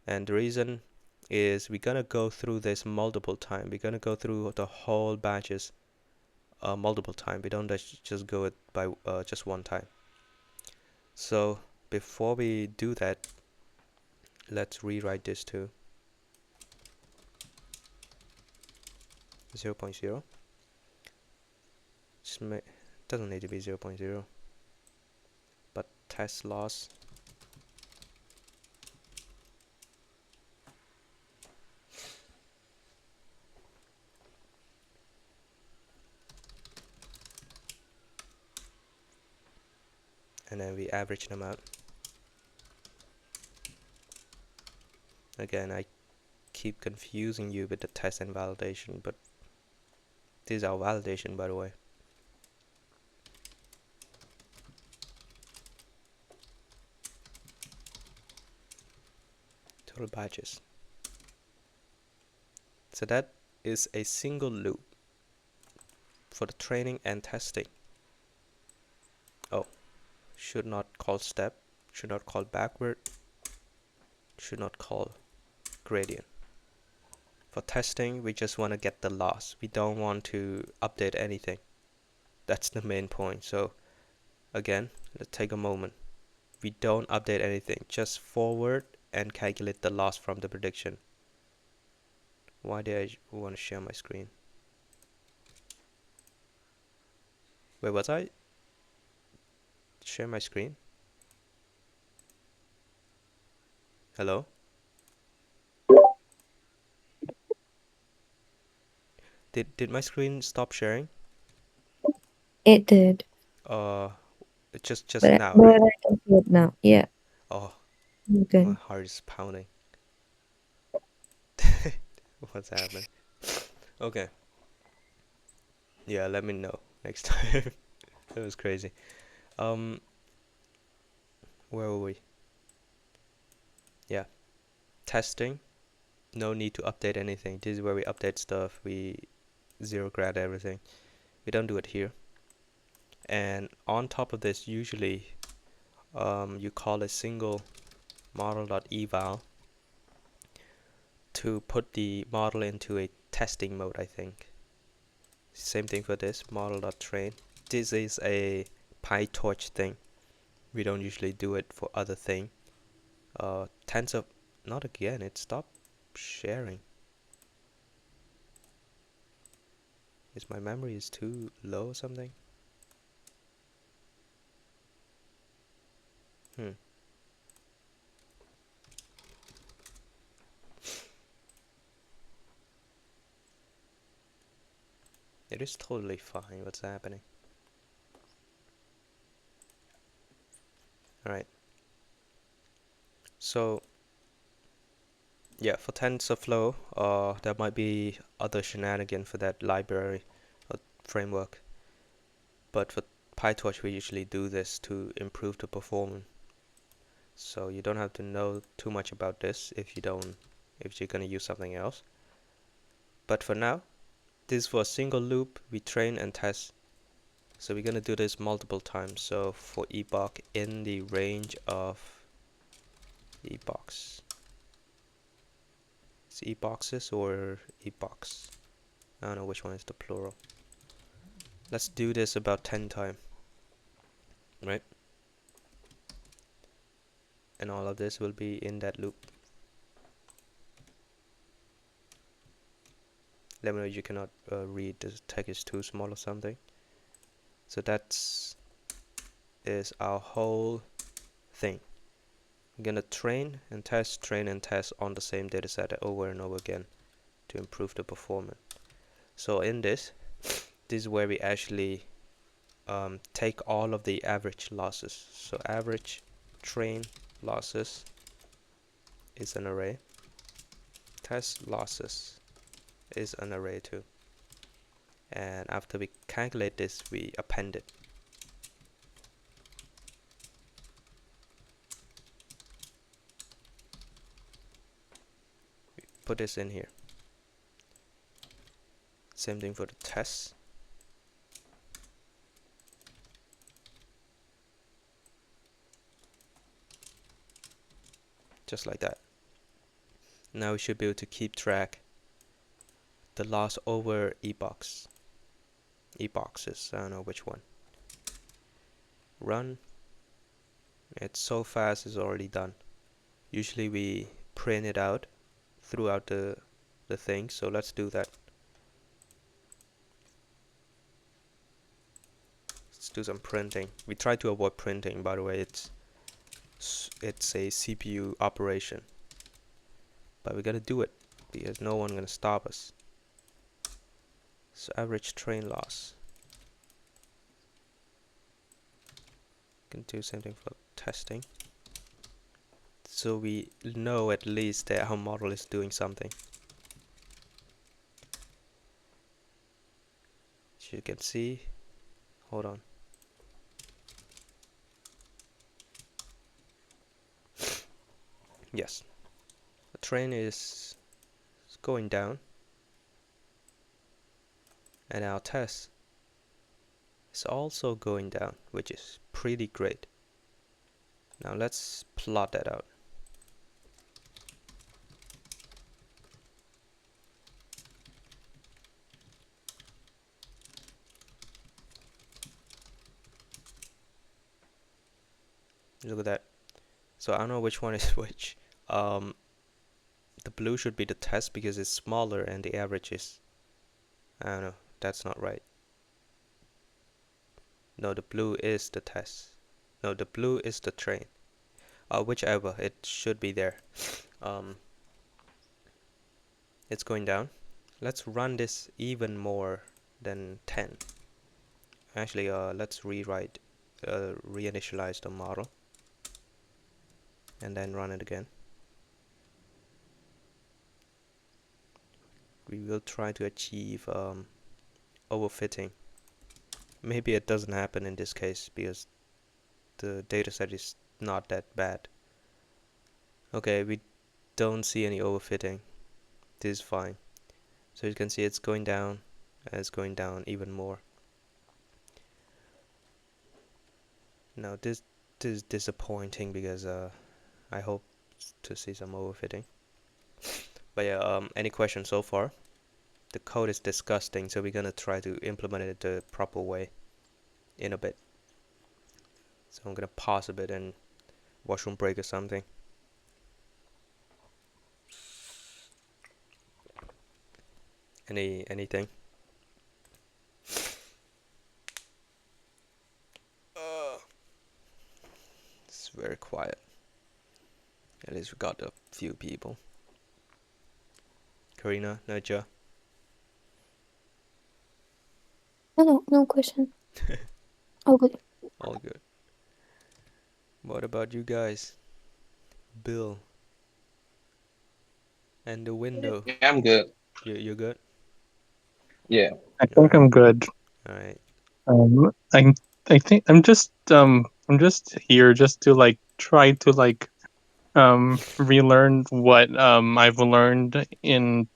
and the reason is we're gonna go through this multiple time. We're gonna go through the whole batches multiple time. We don't just go it by just one time. So before we do that, let's rewrite this to 0.0. Doesn't need to be 0.0, but test loss and then we average them out. Again, I keep confusing you with the test and validation, but this is our validation, by the way. Total batches. So that is a single loop for the training and testing. Oh, should not call step, should not call backward, should not call gradient. For testing, we just want to get the loss. We don't want to update anything. That's the main point. So again, let's take a moment. We don't update anything, just forward and calculate the loss from the prediction. Why did I want to share my screen? Wait, was I share my screen? Hello? Did my screen stop sharing? It did. Uh, just But now, but right? I can see it now. Yeah. Oh, my Okay. heart is pounding. What's happening? Okay. Yeah, let me know next time. That was crazy. Um, where were we? Yeah, testing. No need to update anything. This is where we update stuff. We zero grad everything. We don't do it here. And on top of this, usually you call a single model.eval to put the model into a testing mode, I think. Same thing for this, model.train. This is a PyTorch thing. We don't usually do it for other thing. Tensor, not again, it stopped sharing. Is my memory is too low or something? Hmm. It is totally fine. What's happening? Alright. So, yeah, for TensorFlow, there might be other shenanigans for that library or framework. But for PyTorch, we usually do this to improve the performance. So you don't have to know too much about this if you're gonna use something else. But for now, this is for a single loop. We train and test. So we're gonna do this multiple times. So for epoch in the range of epochs. It's epochs or epochs. I don't know which one is the plural. Let's do this about 10 times, right? And all of this will be in that loop. Let me know you cannot read, the text is too small or something. So that's is our whole thing. I'm gonna train and test on the same dataset over and over again to improve the performance. So in this is where we actually take all of the average losses. So average train losses is an array. Test losses is an array too. And after we calculate this, we append it. We put this in here. Same thing for the tests. Just like that. Now we should be able to keep track the loss over epochs. Epochs, I don't know which one. Run. It's so fast, it's already done. Usually we print it out throughout the thing, so let's do that. Let's do some printing. We try to avoid printing, by the way. It's a CPU operation, but we gotta do it because no one gonna stop us. So average train loss. Can do same thing for testing, so we know at least that our model is doing something. As you can see, hold on. Yes, the train is going down, and our test is also going down, which is pretty great. Now let's plot that out. Look at that. So I don't know which one is which. The blue should be the test because it's smaller and the average is, I don't know, that's not right. No, the blue is the test. No, the blue is the train. Whichever, it should be there. It's going down. Let's run this even more than 10. Actually, let's reinitialize the model and then run it again. We will try to achieve overfitting. Maybe it doesn't happen in this case because the dataset is not that bad. Okay, we don't see any overfitting. This is fine. So you can see it's going down, and it's going down even more. Now this is disappointing because I hope to see some overfitting. But yeah, any questions so far? The code is disgusting, so we're gonna try to implement it the proper way in a bit. So I'm gonna pause a bit and washroom break or something. Anything? It's very quiet. At least we got a few people. Karina, Naja. No question. All good. All good. What about you guys? Bill and the window. Yeah, I'm good. You're good? Yeah. I All think right. I'm good. All right. Um, I I think I'm just here just to like try to like relearn what I've learned in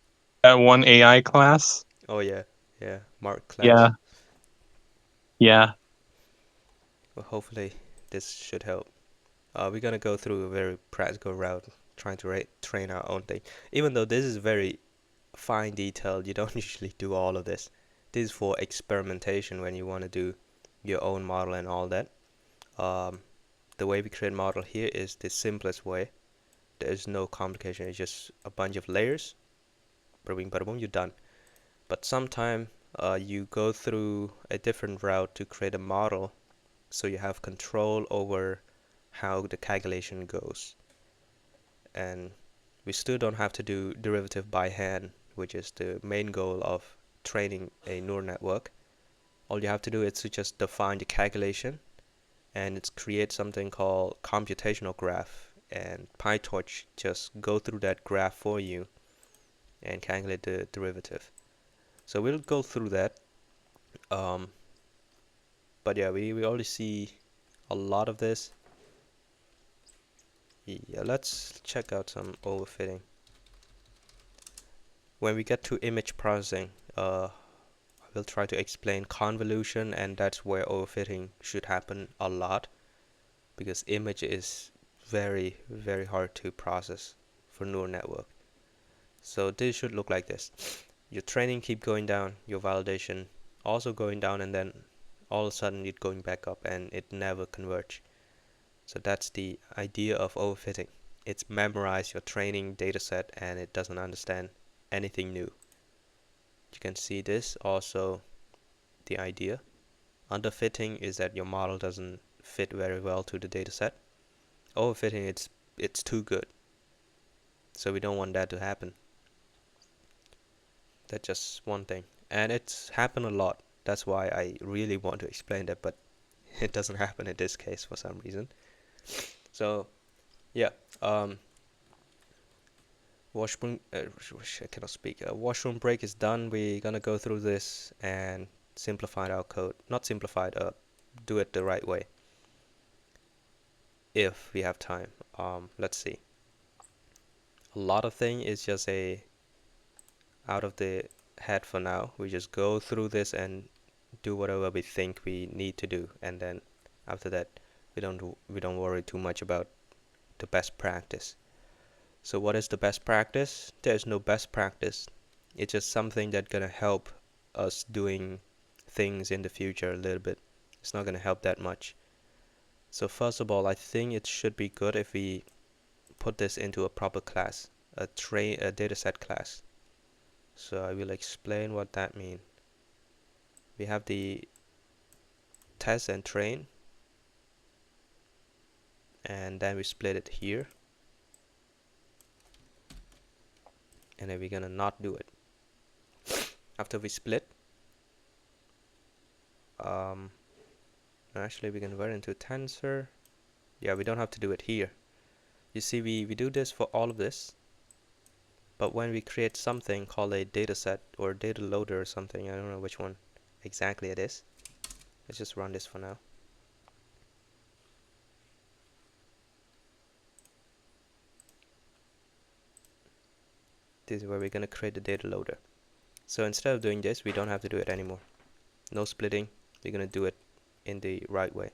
that one AI class. Oh yeah. Yeah. Mark class. Yeah, yeah. Well, hopefully this should help. We're gonna go through a very practical route, trying to train our own thing. Even though this is very fine detail, you don't usually do all of this. This is for experimentation when you want to do your own model and all that. Um, the way we create model here is the simplest way. There is no complication. It's just a bunch of layers. Bada bing, bada boom, you're done. But sometime you go through a different route to create a model, so you have control over how the calculation goes. And we still don't have to do derivative by hand, which is the main goal of training a neural network. all you have to do is to just define the calculation, and it's create something called computational graph, and PyTorch just go through that graph for you and calculate the derivative. So we'll go through that. But yeah, we already see a lot of this. Yeah, let's check out some overfitting. When we get to image processing, I will try to explain convolution, and that's where overfitting should happen a lot, because image is very, very hard to process for neural network. So this should look like this. Your training keep going down, your validation also going down, and then all of a sudden it going back up, and it never converge. So that's the idea of overfitting. It's memorize your training dataset and it doesn't understand anything new. You can see this also the idea. Underfitting is that your model doesn't fit very well to the dataset. Overfitting, it's too good. So we don't want that to happen. That's just one thing. And it's happened a lot. That's why I really want to explain that, but it doesn't happen in this case for some reason. So yeah, washroom I cannot speak. Washroom break is done. We're gonna go through this and simplify our code. Not simplify it, do it the right way. If we have time. Let's see. A lot of thing is just a out of the head for now. We just go through this and do whatever we think we need to do, and then after that we don't worry too much about the best practice. So what is the best practice? There's no best practice. It's just something that's gonna help us doing things in the future a little bit. It's not gonna help that much. So first of all, I think it should be good if we put this into a proper class, a dataset class. So I will explain what that means. We have the test and train, and then we split it here, and then we're gonna not do it. After we split, actually we convert into tensor. Yeah, we don't have to do it here. You see, we do this for all of this, but when we create something called a dataset or data loader or something, I don't know which one exactly it is. Let's just run this for now. This is where we're gonna create the data loader. So instead of doing this, we don't have to do it anymore. No splitting. We're gonna do it in the right way.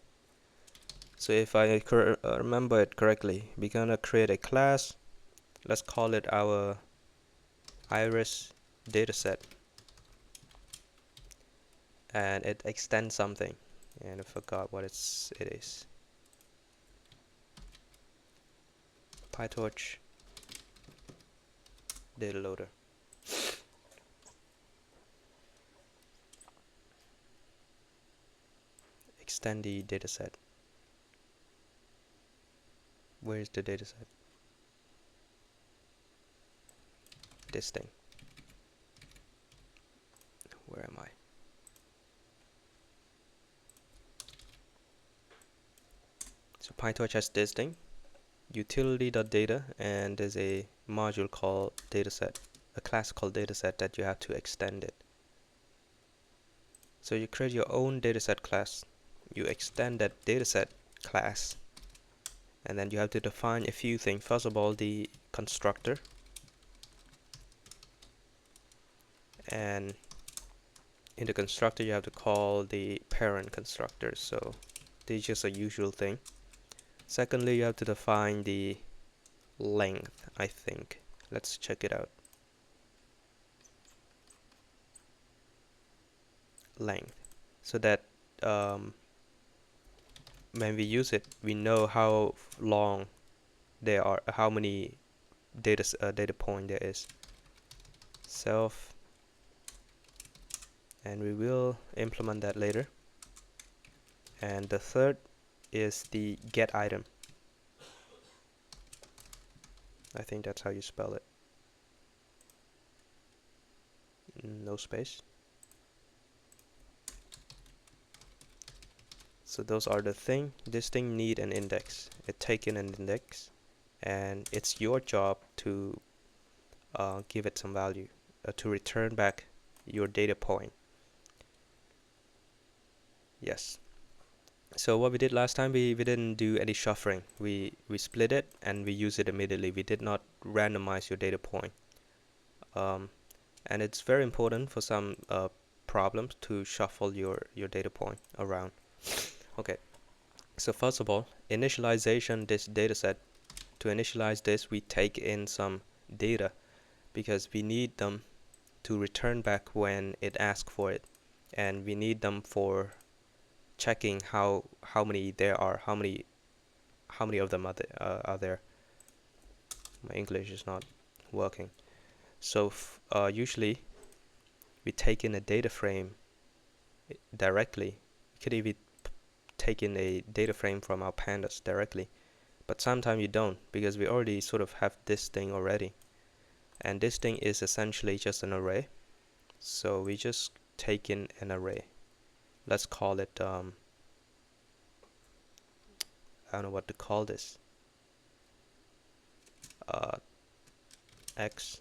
So if I remember it correctly, we're gonna create a class. Let's call it our iris dataset, and it extends something, and I forgot what it is. PyTorch data loader. Extend the dataset. Where is the dataset? This thing. Where am I? So PyTorch has this thing, utility.data, and there's a module called dataset, a class called dataset that you have to extend it. So you create your own dataset class, you extend that dataset class, and then you have to define a few things. First of all, the constructor, and in the constructor you have to call the parent constructor. So this is just a usual thing. Secondly, you have to define the length, I think. Let's check it out. Length, so that when we use it, we know how long there are, how many data point there is. Self, and we will implement that later. And the third is the get item. I think that's how you spell it. No space. So those are the thing. This thing need an index. It take in an index, and it's your job to give it some value, to return back your data point. Yes. So what we did last time, we didn't do any shuffling. We split it and we use it immediately. We did not randomize your data point. And it's very important for some problems to shuffle your data point around. Okay. So first of all, initialization this data set. To initialize this, we take in some data because we need them to return back when it asks for it, and we need them for checking how many there are, how many of them are there. My English is not working. So usually we take in a data frame directly. We could even take in a data frame from our pandas directly, but sometimes you don't, because we already sort of have this thing already, and this thing is essentially just an array. So we just take in an array. Let's call it I don't know what to call this. X,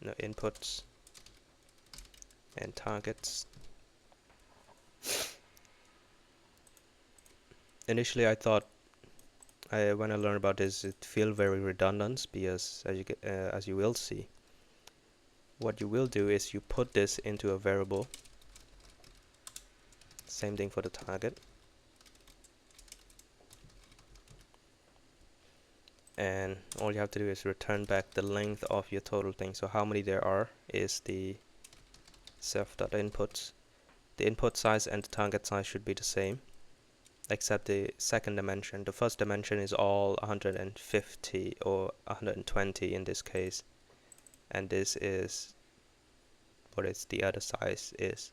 no, inputs and targets. Initially I thought, when I learned about this, it feels very redundant, because as you will see, what you will do is you put this into a variable. Same thing for the target. And all you have to do is return back the length of your total thing. So how many there are is the self.inputs. The input size and the target size should be the same, except the second dimension. The first dimension is all 150 or 120 in this case, and this is what is the other size is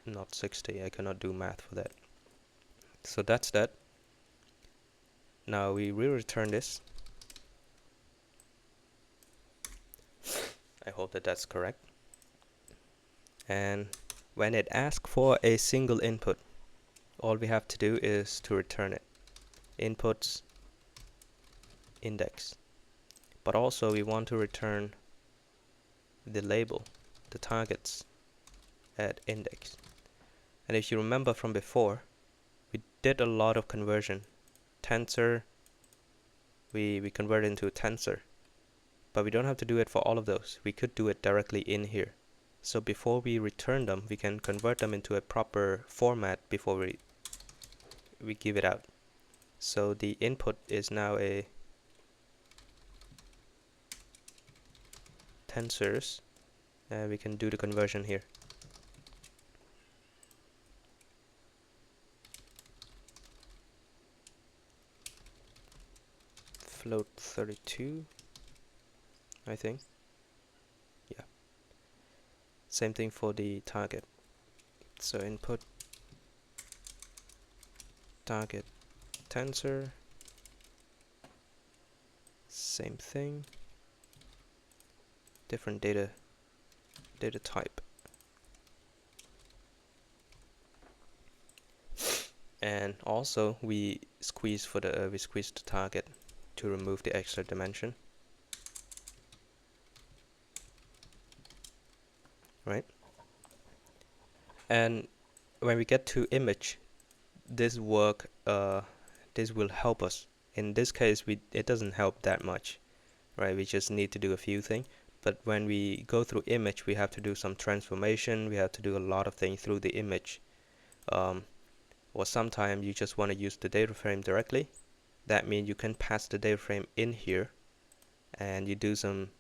not 60. I cannot do math for that. So that's that. Now we will return this. I hope that that's correct. And when it asks for a single input, all we have to do is to return it. Inputs index. But also we want to return the label, the targets at index. And if you remember from before, we did a lot of conversion. Tensor, we convert into a tensor, but we don't have to do it for all of those. We could do it directly in here. So before we return them, we can convert them into a proper format before we give it out. So the input is now a tensors, and we can do the conversion here. Float 32, I think. Yeah. Same thing for the target. So input target tensor, same thing, different data type. And also we squeeze the target to remove the extra dimension, right? And when we get to image, this will help us. In this case, it doesn't help that much, right? We just need to do a few things. But when we go through image, we have to do some transformation. We have to do a lot of things through the image. Or sometimes you just want to use the data frame directly. That means you can pass the data frame in here, and you do some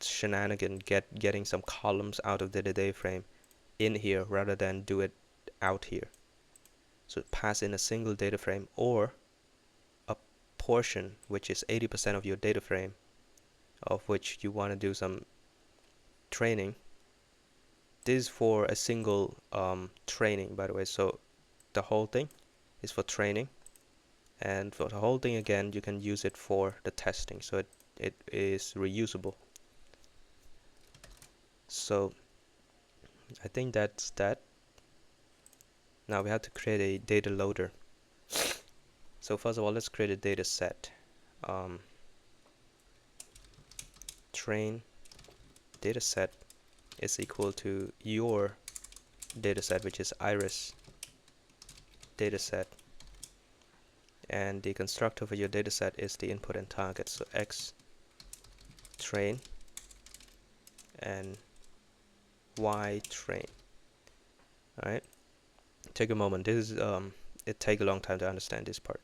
shenanigan getting some columns out of the data frame in here rather than do it out here. So pass in a single data frame or a portion which is 80% of your data frame, of which you want to do some training. This is for a single training, by the way. So the whole thing is for training, and for the whole thing again you can use it for the testing, so it is reusable. So I think that's that. Now we have to create a data loader. So first of all, let's create a data set. Train data set is equal to your data set, which is iris data set, and the constructor for your data set is the input and target. So x train and y train. All right, take a moment. This is it take a long time to understand this part.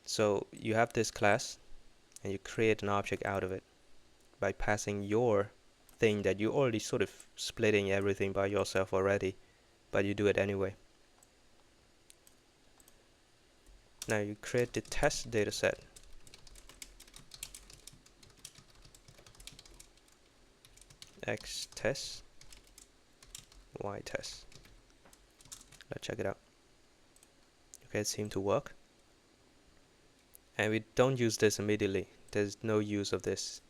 So you have this class and you create an object out of it by passing your thing that you already sort of splitting everything by yourself already, but you do it anyway. Now you create the test data set. X test, Y test. Let's check it out. Okay, it seemed to work. And we don't use this immediately. There's no use of this.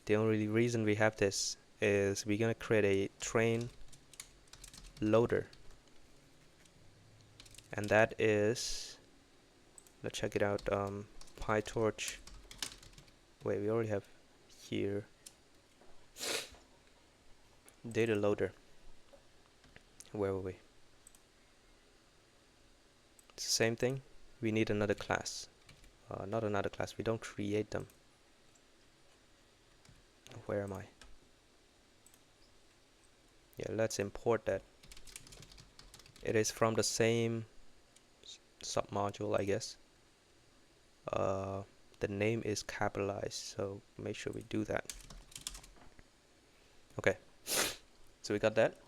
The only reason we have this is we're gonna create a train loader. And that is, let's check it out, PyTorch. Wait, we already have here data loader. Where were we? It's the same thing. We need another class. Not another class, we don't create them. Where am I? Yeah, let's import that. It is from the same submodule, I guess. The name is capitalized, so make sure we do that. Okay, so we got that.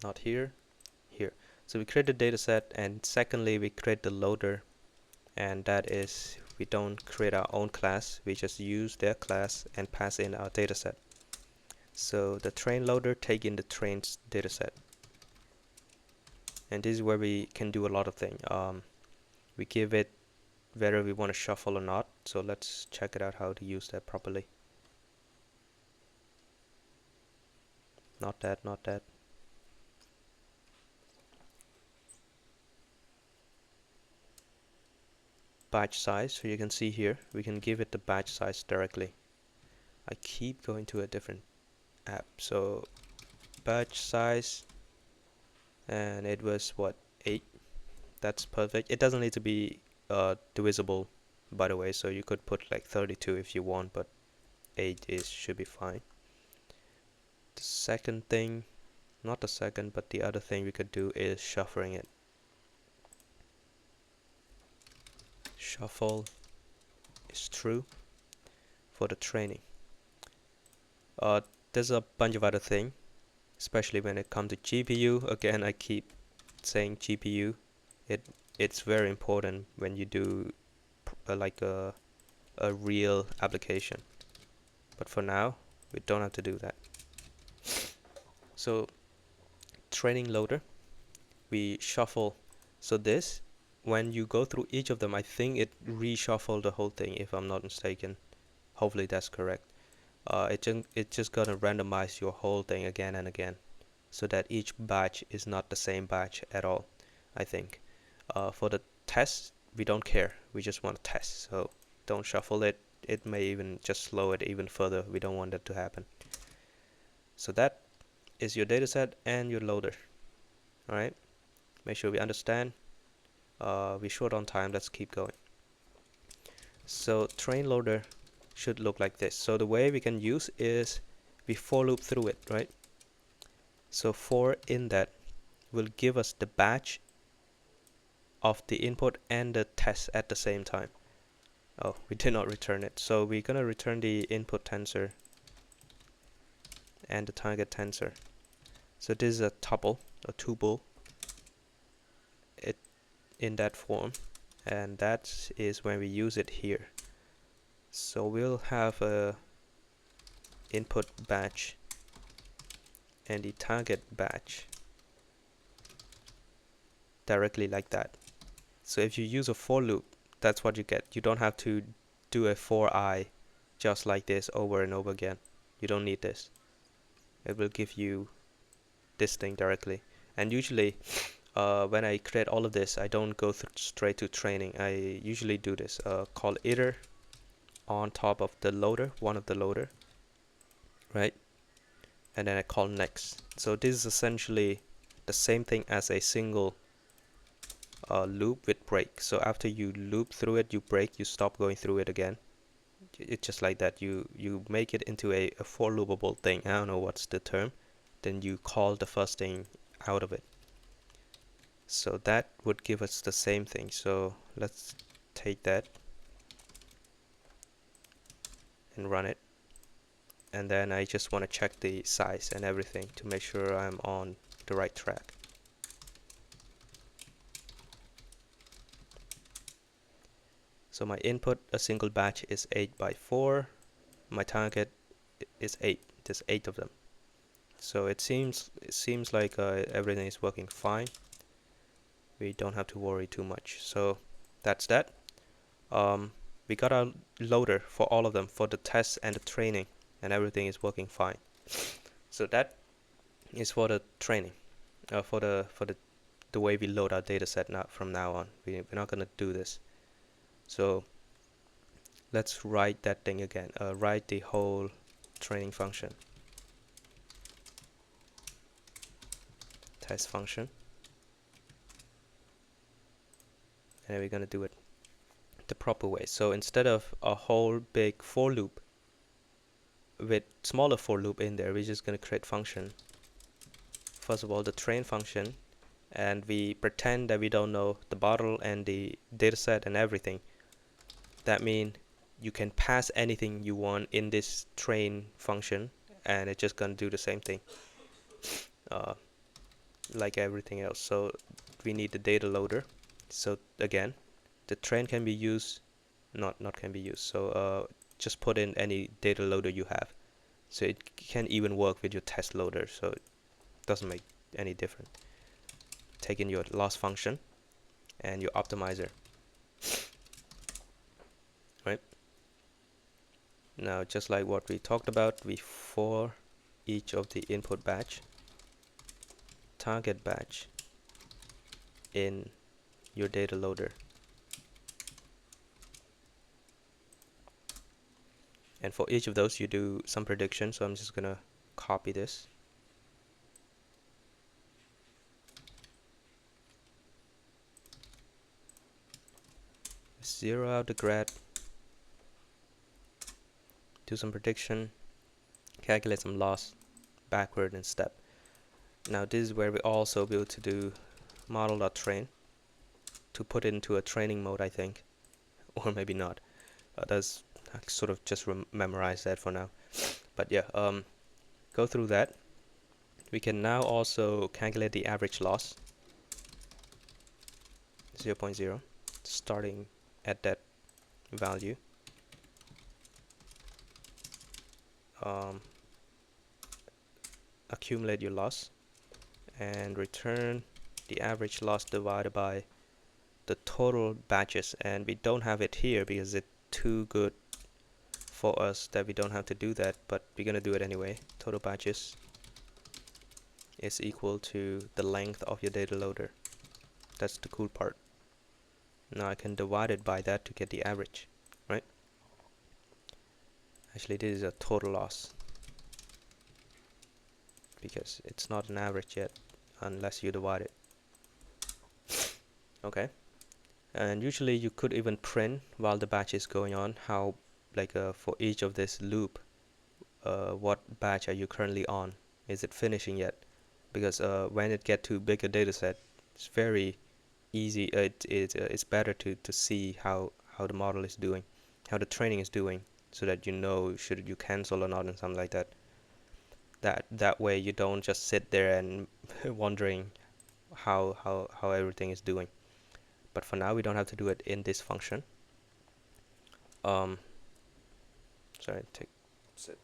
Not here, here. So we create the data set, and secondly we create the loader, and that is we don't create our own class, we just use their class and pass in our data set. So the train loader take in the train's data set, and this is where we can do a lot of things. We give it whether we want to shuffle or not, so let's check it out how to use that properly. Not that, not that. Batch size, so you can see here we can give it the batch size directly. I keep going to a different app. So batch size, and it was what, 8. That's perfect. It doesn't need to be divisible, by the way, so you could put like 32 if you want, but 8 should be fine. The second thing, not the second, but the other thing we could do is shuffling it. Shuffle is true for the training. There's a bunch of other things, especially when it comes to GPU. Again, I keep saying GPU. It's very important when you do like a real application. But for now, we don't have to do that. So training loader, we shuffle. So this, when you go through each of them, I think it reshuffled the whole thing, if I'm not mistaken. Hopefully that's correct. It's just gonna randomize your whole thing again and again, so that each batch is not the same batch at all, I think. For the test, we don't care. We just want to test, so don't shuffle it. It may even just slow it even further. We don't want that to happen. So that is your dataset and your loader. Alright, make sure we understand. We're short on time, let's keep going. So train loader should look like this. So the way we can use is we for loop through it, right? So for in that will give us the batch of the input and the test at the same time. Oh, we did not return it. So we're gonna return the input tensor and the target tensor. So this is a tuple, a tuple, it in that form, and that is when we use it here. So we'll have a input batch and the target batch directly like that. So if you use a for loop, that's what you get. You don't have to do a for I just like this over and over again. You don't need this. it will give you this thing directly. And usually when I create all of this, I don't go straight to training. I usually do this, call iter on top of the loader, one of the loader, right? And then I call next. So this is essentially the same thing as a single loop with break. So after you loop through it, you break, you stop going through it again. It's just like that. You make it into a for loopable thing. I don't know what's the term. Then you call the first thing out of it. So that would give us the same thing. So let's take that and run it. And then I just want to check the size and everything to make sure I'm on the right track. So my input, a single batch, is 8 by 4. My target is 8. There's 8 of them. So it seems like everything is working fine. We don't have to worry too much. So that's that. We got our loader for all of them, for the tests and the training, and everything is working fine. So that is for the training, for the way we load our data set now from now on. We're not gonna do this. So let's write that thing again. Write the whole training function, test function, and then we're gonna do it the proper way. So instead of a whole big for loop with smaller for loop in there, we're just gonna create function. First of all, the train function, and we pretend that we don't know the bottle and the dataset and everything. That means you can pass anything you want in this train function, and it's just gonna do the same thing like everything else. So we need the data loader. So again, the train can be used, not can be used. So just put in any data loader you have. So it can even work with your test loader. So it doesn't make any difference. Take in your loss function and your optimizer. Right? Now, just like what we talked about, we for each of the input batch, target batch in your data loader. And for each of those, you do some prediction. So I'm just gonna copy this. Zero out the grad. Do some prediction. Calculate some loss backward in step. Now this is where we also be able to do model.train to put it into a training mode, I think, or maybe not. That's I sort of just memorize that for now. But yeah, go through that. We can now also calculate the average loss, 0.0, starting at that value. Accumulate your loss and return the average loss divided by the total batches. And we don't have it here because it's too good for us that we don't have to do that, but we're gonna do it anyway. Total batches is equal to the length of your data loader. That's the cool part. Now I can divide it by that to get the average, right? Actually, this is a total loss because it's not an average yet unless you divide it. Okay. And usually you could even print while the batch is going on how, like for each of this loop, what batch are you currently on? Is it finishing yet? Because when it get to bigger data set, it's very easy. It's better to see how the model is doing, how the training is doing, so that you know should you cancel or not and something like that. That way you don't just sit there and wondering how everything is doing. But for now we don't have to do it in this function. Sorry, sit.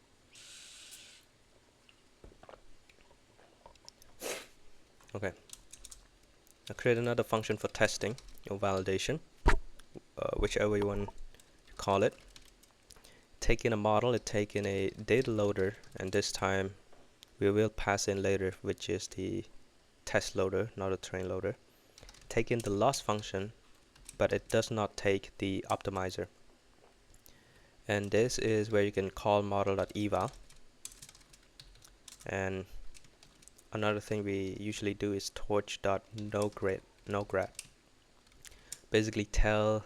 Okay. Now create another function for testing or validation, whichever you want to call it. Take in a model, take in a data loader, and this time we will pass in later, which is the test loader, not a train loader. Take in the loss function, but it does not take the optimizer. And this is where you can call model.eval. And another thing we usually do is torch.nograd. Basically tell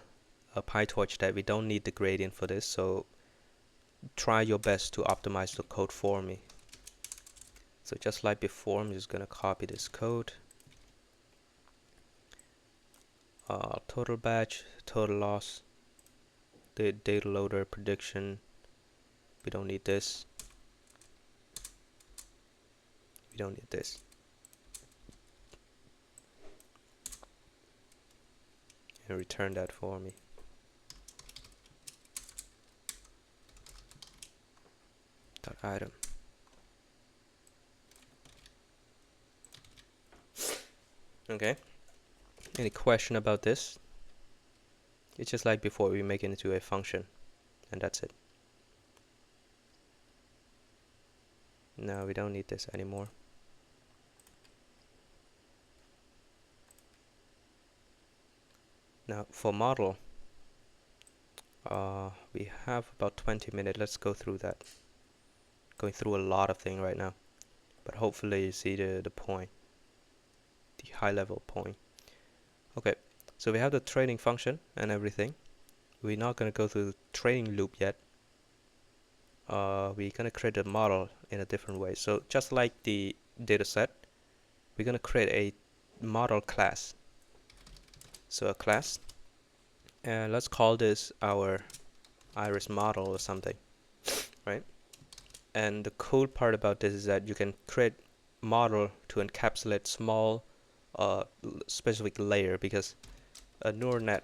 PyTorch that we don't need the gradient for this, so try your best to optimize the code for me. So just like before, I'm just gonna copy this code. Total batch, total loss, the data loader prediction. We don't need this. We don't need this. And return that for me. Dot item. Okay. Any question about this? It's just like before, we make it into a function, and that's it. No, we don't need this anymore. Now for model, we have about 20 minutes. Let's go through that. Going through a lot of things right now, but hopefully you see the point, the high level point. Okay, so we have the training function and everything. We're not going to go through the training loop yet. We're going to create a model in a different way. So just like the data set, we're going to create a model class. So a class, and let's call this our iris model or something, right? And the cool part about this is that you can create model to encapsulate small specific layer, because a neural net,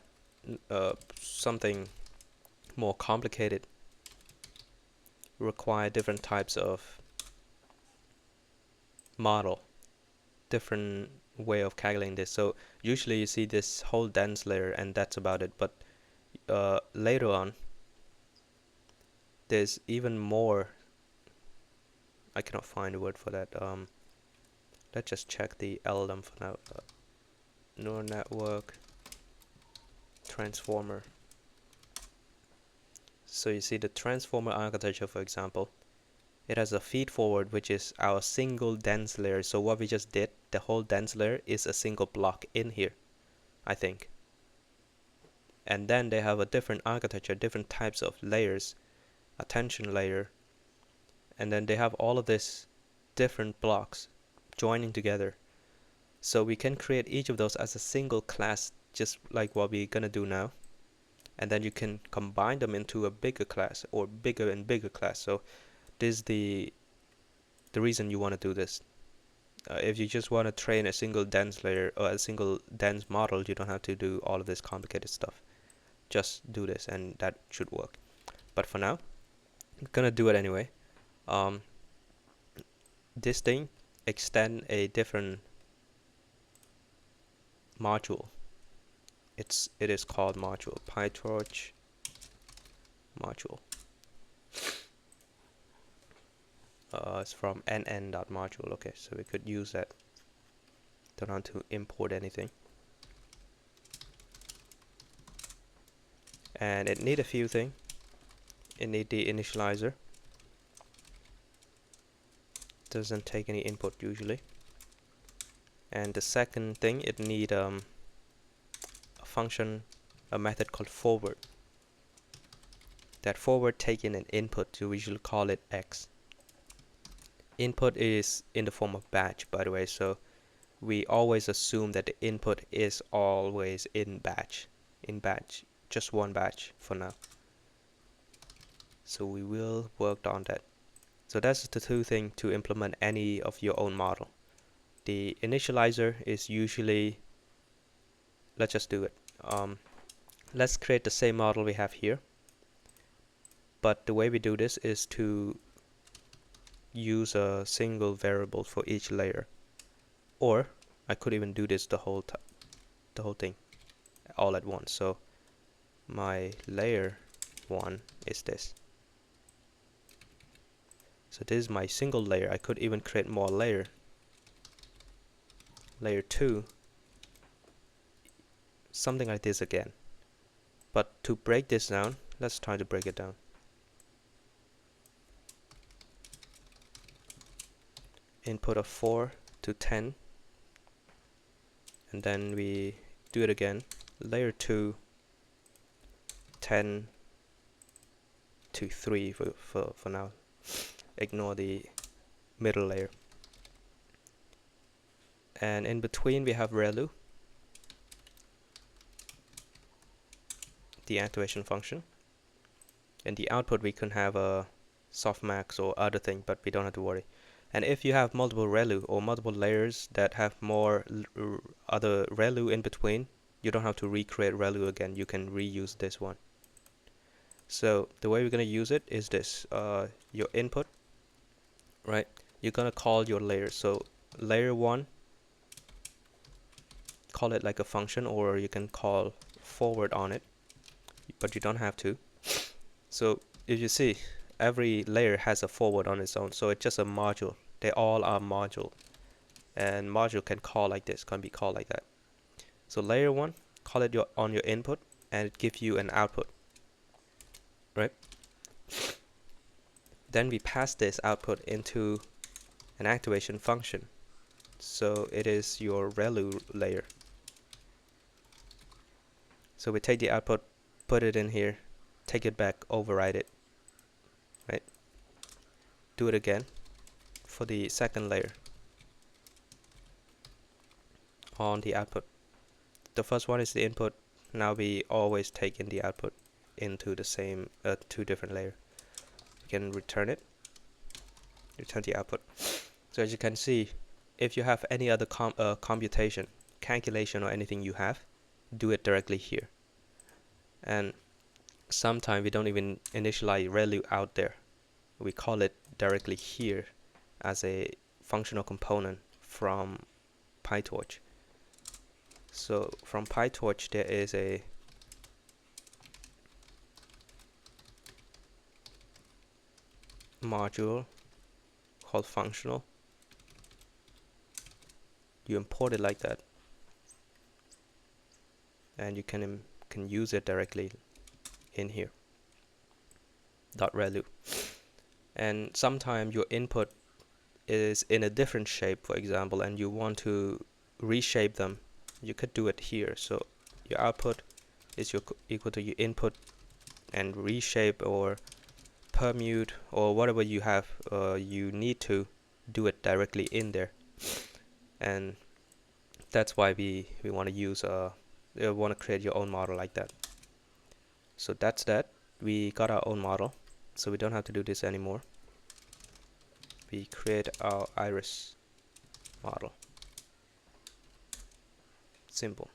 something more complicated, require different types of model, different way of calculating this. So usually you see this whole dense layer and that's about it, but later on there's even more. I cannot find a word for that. Let's just check the LLM for now. Neural network transformer. So you see the transformer architecture, for example, it has a feed forward, which is our single dense layer. So what we just did, the whole dense layer is a single block in here, I think. And then they have a different architecture, different types of layers, attention layer, and then they have all of this different blocks joining together. So we can create each of those as a single class, just like what we're gonna do now. And then you can combine them into a bigger class or bigger and bigger class. So this is the reason you want to do this. If you just want to train a single dense layer or a single dense model, you don't have to do all of this complicated stuff. Just do this and that should work. But for now, I'm gonna do it anyway. This thing extend a different module. It is called module, PyTorch module. It's from nn.module. Okay, so we could use that. Don't have to import anything. And it need a few things. It need the initializer. Doesn't take any input usually. And the second thing, it need a function, a method called forward. That forward take in an input, so we usually call it x. Input is in the form of batch, by the way, so we always assume that the input is always in batch, just one batch for now. So we will work on that. So that's the two things to implement any of your own model. The initializer is usually, let's just do it. Let's create the same model we have here, but the way we do this is to use a single variable for each layer, or I could even do this the whole thing all at once. So my layer 1 is this. So this is my single layer. I could even create more layer 2, something like this again. But to break this down, let's try to break it down. Input of 4 to 10, and then we do it again. Layer 2, 10 to 3 for now. Ignore the middle layer. And in between we have ReLU, the activation function. In the output we can have a softmax or other thing, but we don't have to worry. And if you have multiple ReLU or multiple layers that have more other ReLU in between, you don't have to recreate ReLU again. You can reuse this one. So the way we're going to use it is this. Your input, right? You're going to call your layer. So layer 1, call it like a function, or you can call forward on it, but you don't have to. So if you see, every layer has a forward on its own, so it's just a module. They all are module, and module can call like this, can be called like that. So layer 1, call it on your input, and it gives you an output, right? Then we pass this output into an activation function, so it is your ReLU layer. So we take the output, put it in here, take it back, override it, right? Do it again for the second layer on the output. The first one is the input. Now we always take in the output into the same two different layers. You can return it, return the output. So as you can see, if you have any other computation, calculation, or anything you have, do it directly here. And sometimes we don't even initialize ReLU out there. We call it directly here as a functional component from PyTorch. So from PyTorch there is a module called functional. You import it like that, and you can use it directly in here. .ReLU. And sometimes your input is in a different shape, for example, and you want to reshape them. You could do it here. So your output is equal to your input, and reshape or permute or whatever you have, you need to do it directly in there. And that's why we want to use want to create your own model like that. So that's that. We got our own model, so we don't have to do this anymore. We create our iris model. Simple.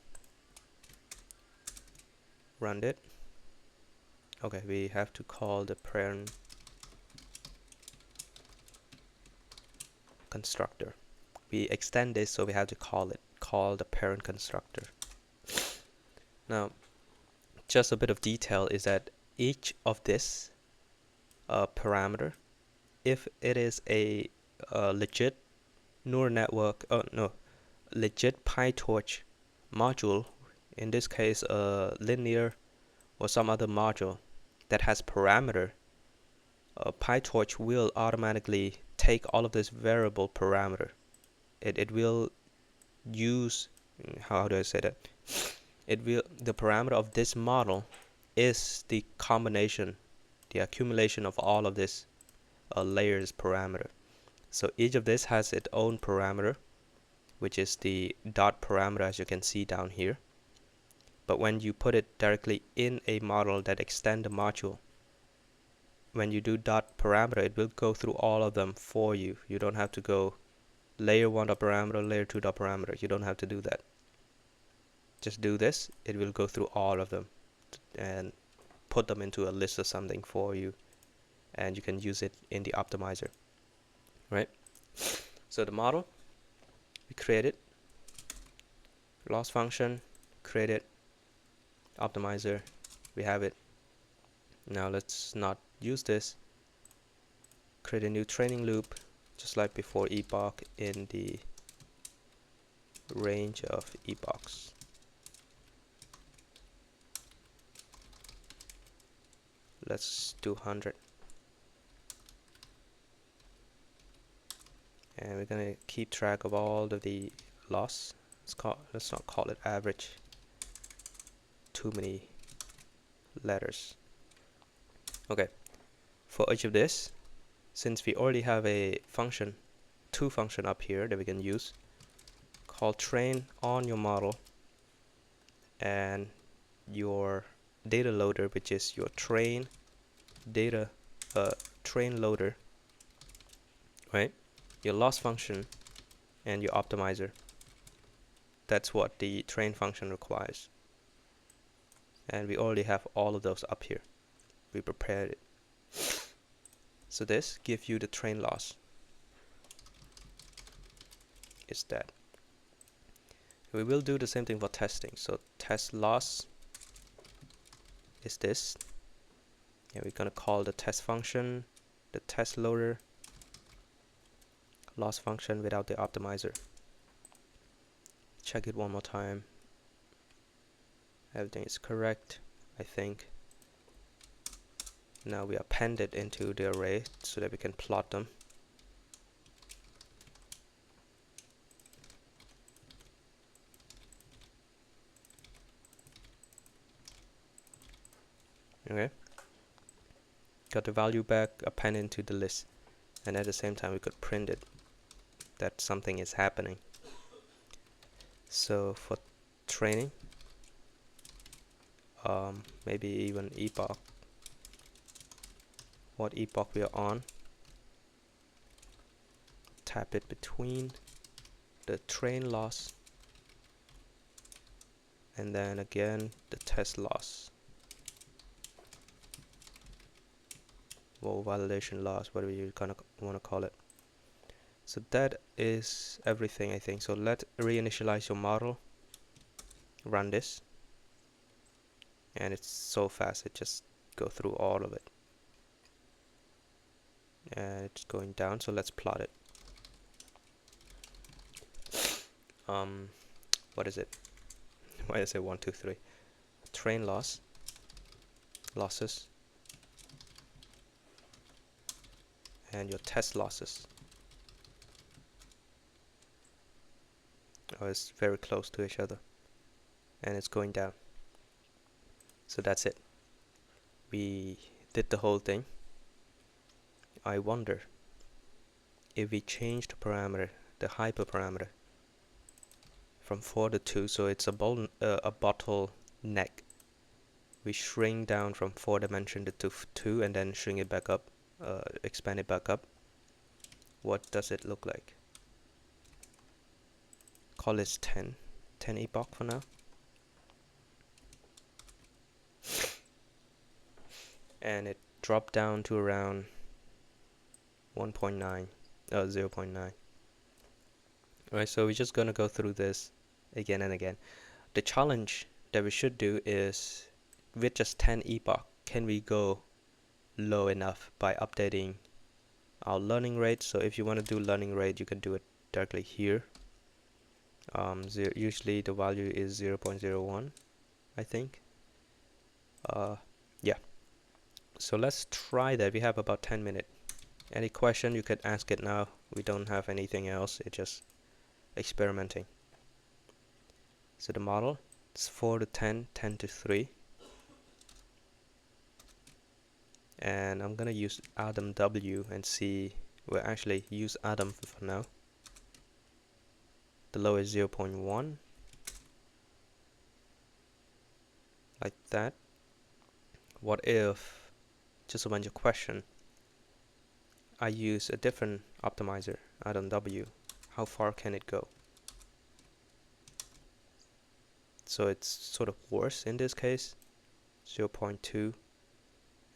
Run it. Okay, we have to call the parent constructor. We extend this, so we have to call the parent constructor. Now, just a bit of detail is that each of this parameter, if it is a legit neural network, legit PyTorch module, in this case a linear or some other module that has parameter, PyTorch will automatically take all of this variable parameter. It will use, how do I say that? The parameter of this model is the combination, the accumulation of all of this layers parameter. So each of this has its own parameter, which is the dot parameter, as you can see down here. But when you put it directly in a model that extend the module, when you do dot parameter, it will go through all of them for you. You don't have to go layer 1 dot parameter, layer 2 dot parameter. You don't have to do that. Just do this, it will go through all of them and put them into a list or something for you, and you can use it in the optimizer, right? So the model, we create it, loss function, create it, optimizer, we have it. Now let's not use this, create a new training loop, just like before, epoch in the range of epochs. Let's do 100. And we're gonna keep track of all of the loss. Let's not call it average. Too many letters. Okay. For each of this, since we already have a function, two function up here that we can use, called train on your model and your data loader, which is your train data train loader, right? Your loss function and your optimizer. That's what the train function requires. And we already have all of those up here. We prepared it. So this gives you the train loss. Is that. We will do the same thing for testing. So test loss is this. And we're gonna call the test function the test loader loss function without the optimizer. Check it one more time. Everything is correct, I think. Now we append it into the array so that we can plot them. Okay. Got the value back, append into the list. And at the same time we could print it that something is happening. So for training, maybe even epoch, what epoch we are on, tap it between the train loss and then again the test loss, or validation loss, whatever you kind of want to call it. So that is everything, I think. So let's reinitialize your model, run this, and it's so fast, it just go through all of it. And it's going down, so let's plot it. What is it? Why is it 1, 2, 3? Train loss, losses, and your test losses. Oh, it's very close to each other, and it's going down. So that's it. We did the whole thing. I wonder if we change the parameter, the hyperparameter, from 4 to 2, so it's a bottleneck. We shrink down from 4 dimension to 2 and then shrink it back up, expand it back up. What does it look like? Call this 10 epoch for now. And it dropped down to around 1.9, 0.9. Alright, so we're just gonna go through this again and again. The challenge that we should do is, with just 10 epoch, can we go low enough by updating our learning rate? So if you want to do learning rate, you can do it directly here. Usually the value is 0.01, I think. Yeah. So let's try that. We have about 10 minutes. Any question, you could ask it now. We don't have anything else. It's just experimenting. So the model is 4 to 10, 10 to 3. And I'm gonna use Adam W and see, we'll actually use Adam for now. The low is 0.1, like that. What if, just a bunch of question, I use a different optimizer, Adam W, how far can it go? So it's sort of worse in this case, 0.2,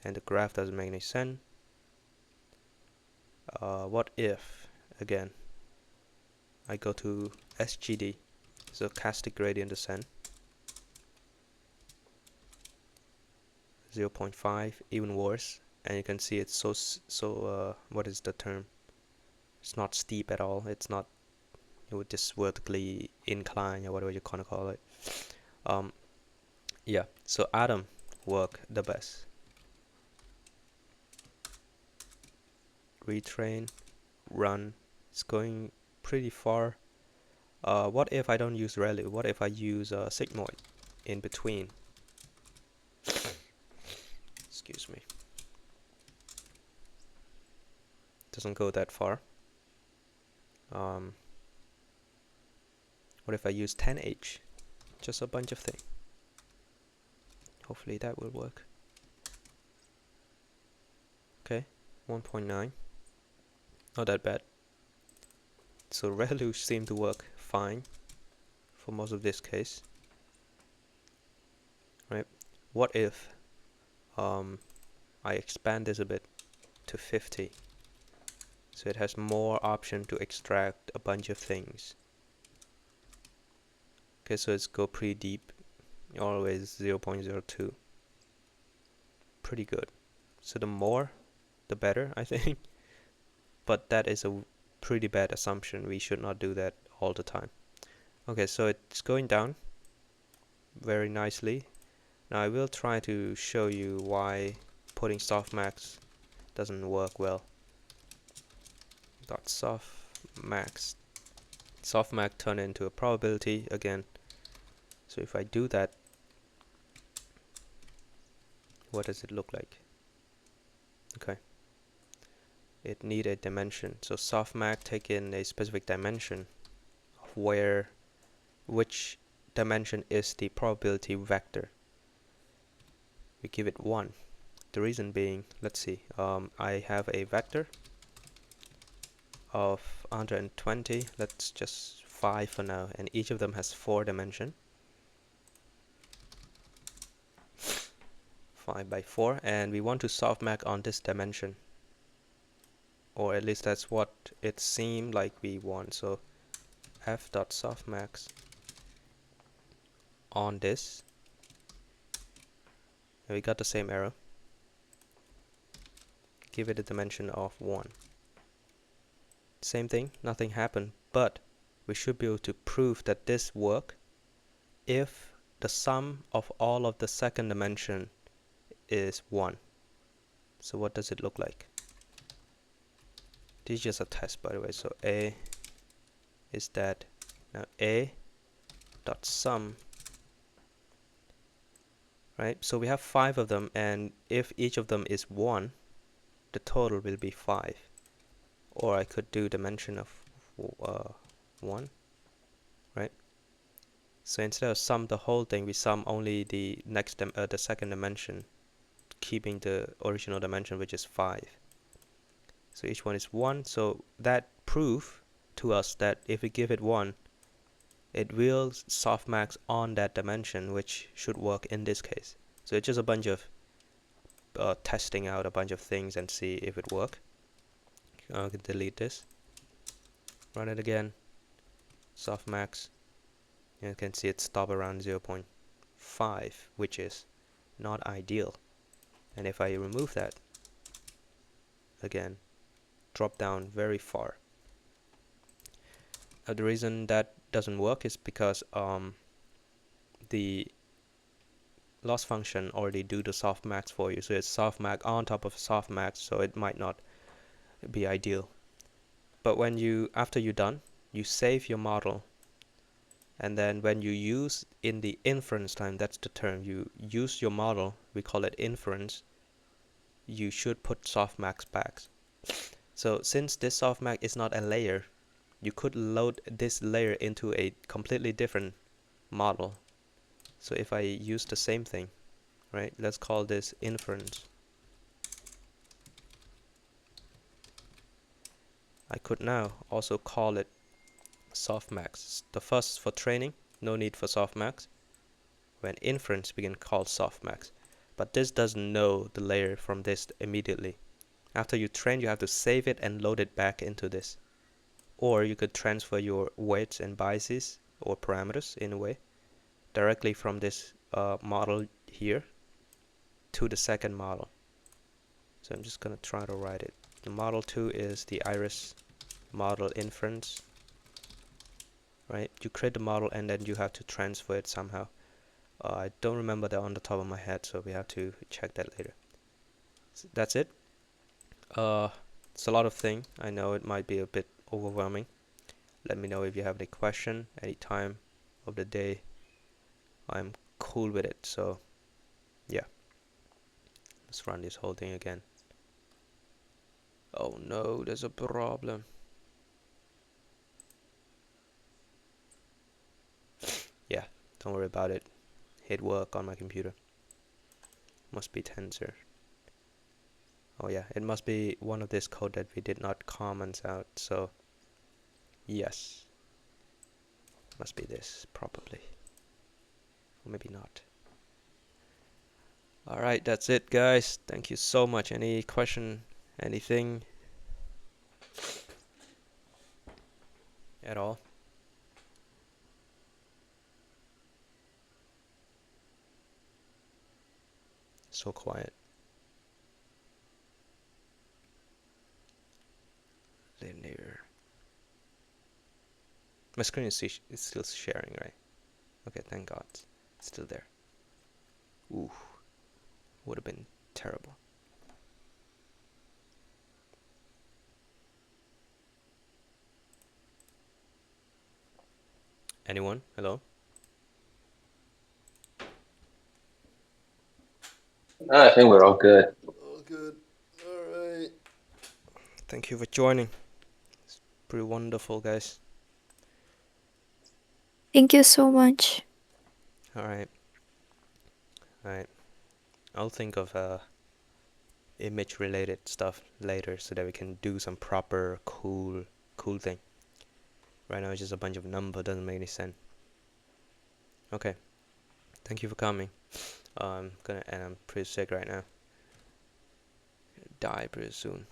and the graph doesn't make any sense. What if, again, I go to SGD, stochastic gradient descent, 0.5, even worse, and you can see it's what is the term? It's not steep at all. It's not, it would just vertically incline or whatever you kind of call it. Yeah, so Atom work the best. Retrain, run. It's going pretty far. What if I don't use ReLU? What if I use Sigmoid in between? Excuse me. Doesn't go that far. What if I use 10H? Just a bunch of things. Hopefully that will work. Okay, 1.9. Not that bad. So ReLU seemed to work fine for most of this case. Right? What if I expand this a bit to 50? So it has more option to extract a bunch of things. Okay, so it's go pretty deep. Always 0.02. Pretty good. So the more, the better, I think. But that is a pretty bad assumption. We should not do that all the time. Okay, so it's going down very nicely. Now I will try to show you why putting softmax doesn't work well. Dot softmax. Softmax turn into a probability again. So if I do that, what does it look like? Okay. It need a dimension. So softmax take in a specific dimension of which dimension is the probability vector. We give it 1. The reason being, let's see, I have a vector of 120, let's just 5 for now, and each of them has 4 dimension. 5 by 4, and we want to softmax on this dimension, or at least that's what it seemed like we want. So f.softmax on this, and we got the same error. Give it a dimension of 1. Same thing, nothing happened, but we should be able to prove that this work if the sum of all of the second dimension is 1. So what does it look like? This is just a test, by the way. So A is that. Now A dot sum, right? So we have 5 of them, and if each of them is 1, the total will be 5. Or I could do dimension of 1, right? So instead of sum the whole thing, we sum only the the second dimension, keeping the original dimension, which is 5. So each one is 1. So that proof to us that if we give it 1, it will softmax on that dimension, which should work in this case. So it's just a bunch of testing out a bunch of things and see if it works. I can delete this, run it again, softmax. You can see it stop around 0.5, which is not ideal. And if I remove that, again, drop down very far. The reason that doesn't work is because the loss function already do the softmax for you. So it's softmax on top of softmax, so it might not be ideal. But when after you're done, you save your model, and then when you use in the inference time, that's the term, you use your model, we call it inference, you should put softmax back. So since this softmax is not a layer, you could load this layer into a completely different model. So if I use the same thing, right, let's call this inference. I could now also call it softmax. The first for training, no need for softmax. When inference, we can call softmax. But this doesn't know the layer from this immediately. After you train, you have to save it and load it back into this. Or you could transfer your weights and biases or parameters in a way directly from this model here to the second model. So I'm just gonna try to write it. The model 2 is the iris model inference, right? You create the model and then you have to transfer it somehow. I don't remember that on the top of my head, so we have to check that later. So that's it. It's a lot of things. I know it might be a bit overwhelming. Let me know if you have any question, any time of the day. I'm cool with it. So yeah, let's run this whole thing again. Oh no, there's a problem. Yeah, don't worry about it. Hit work on my computer. Must be tensor. Oh yeah, it must be one of this code that we did not comment out. So yes, must be this probably, or maybe not. All right, that's it, guys. Thank you so much. Any question, anything at all? So quiet. Linear. My screen is still sharing, right? Okay, thank God. It's still there. Ooh, would have been terrible. Anyone? Hello? I think we're all good. All good. All right. Thank you for joining. It's pretty wonderful, guys. Thank you so much. All right. All right. I'll think of image related stuff later so that we can do some proper cool thing. Right now it's just a bunch of number, doesn't make any sense. Okay. Thank you for coming. I'm pretty sick right now. Die pretty soon.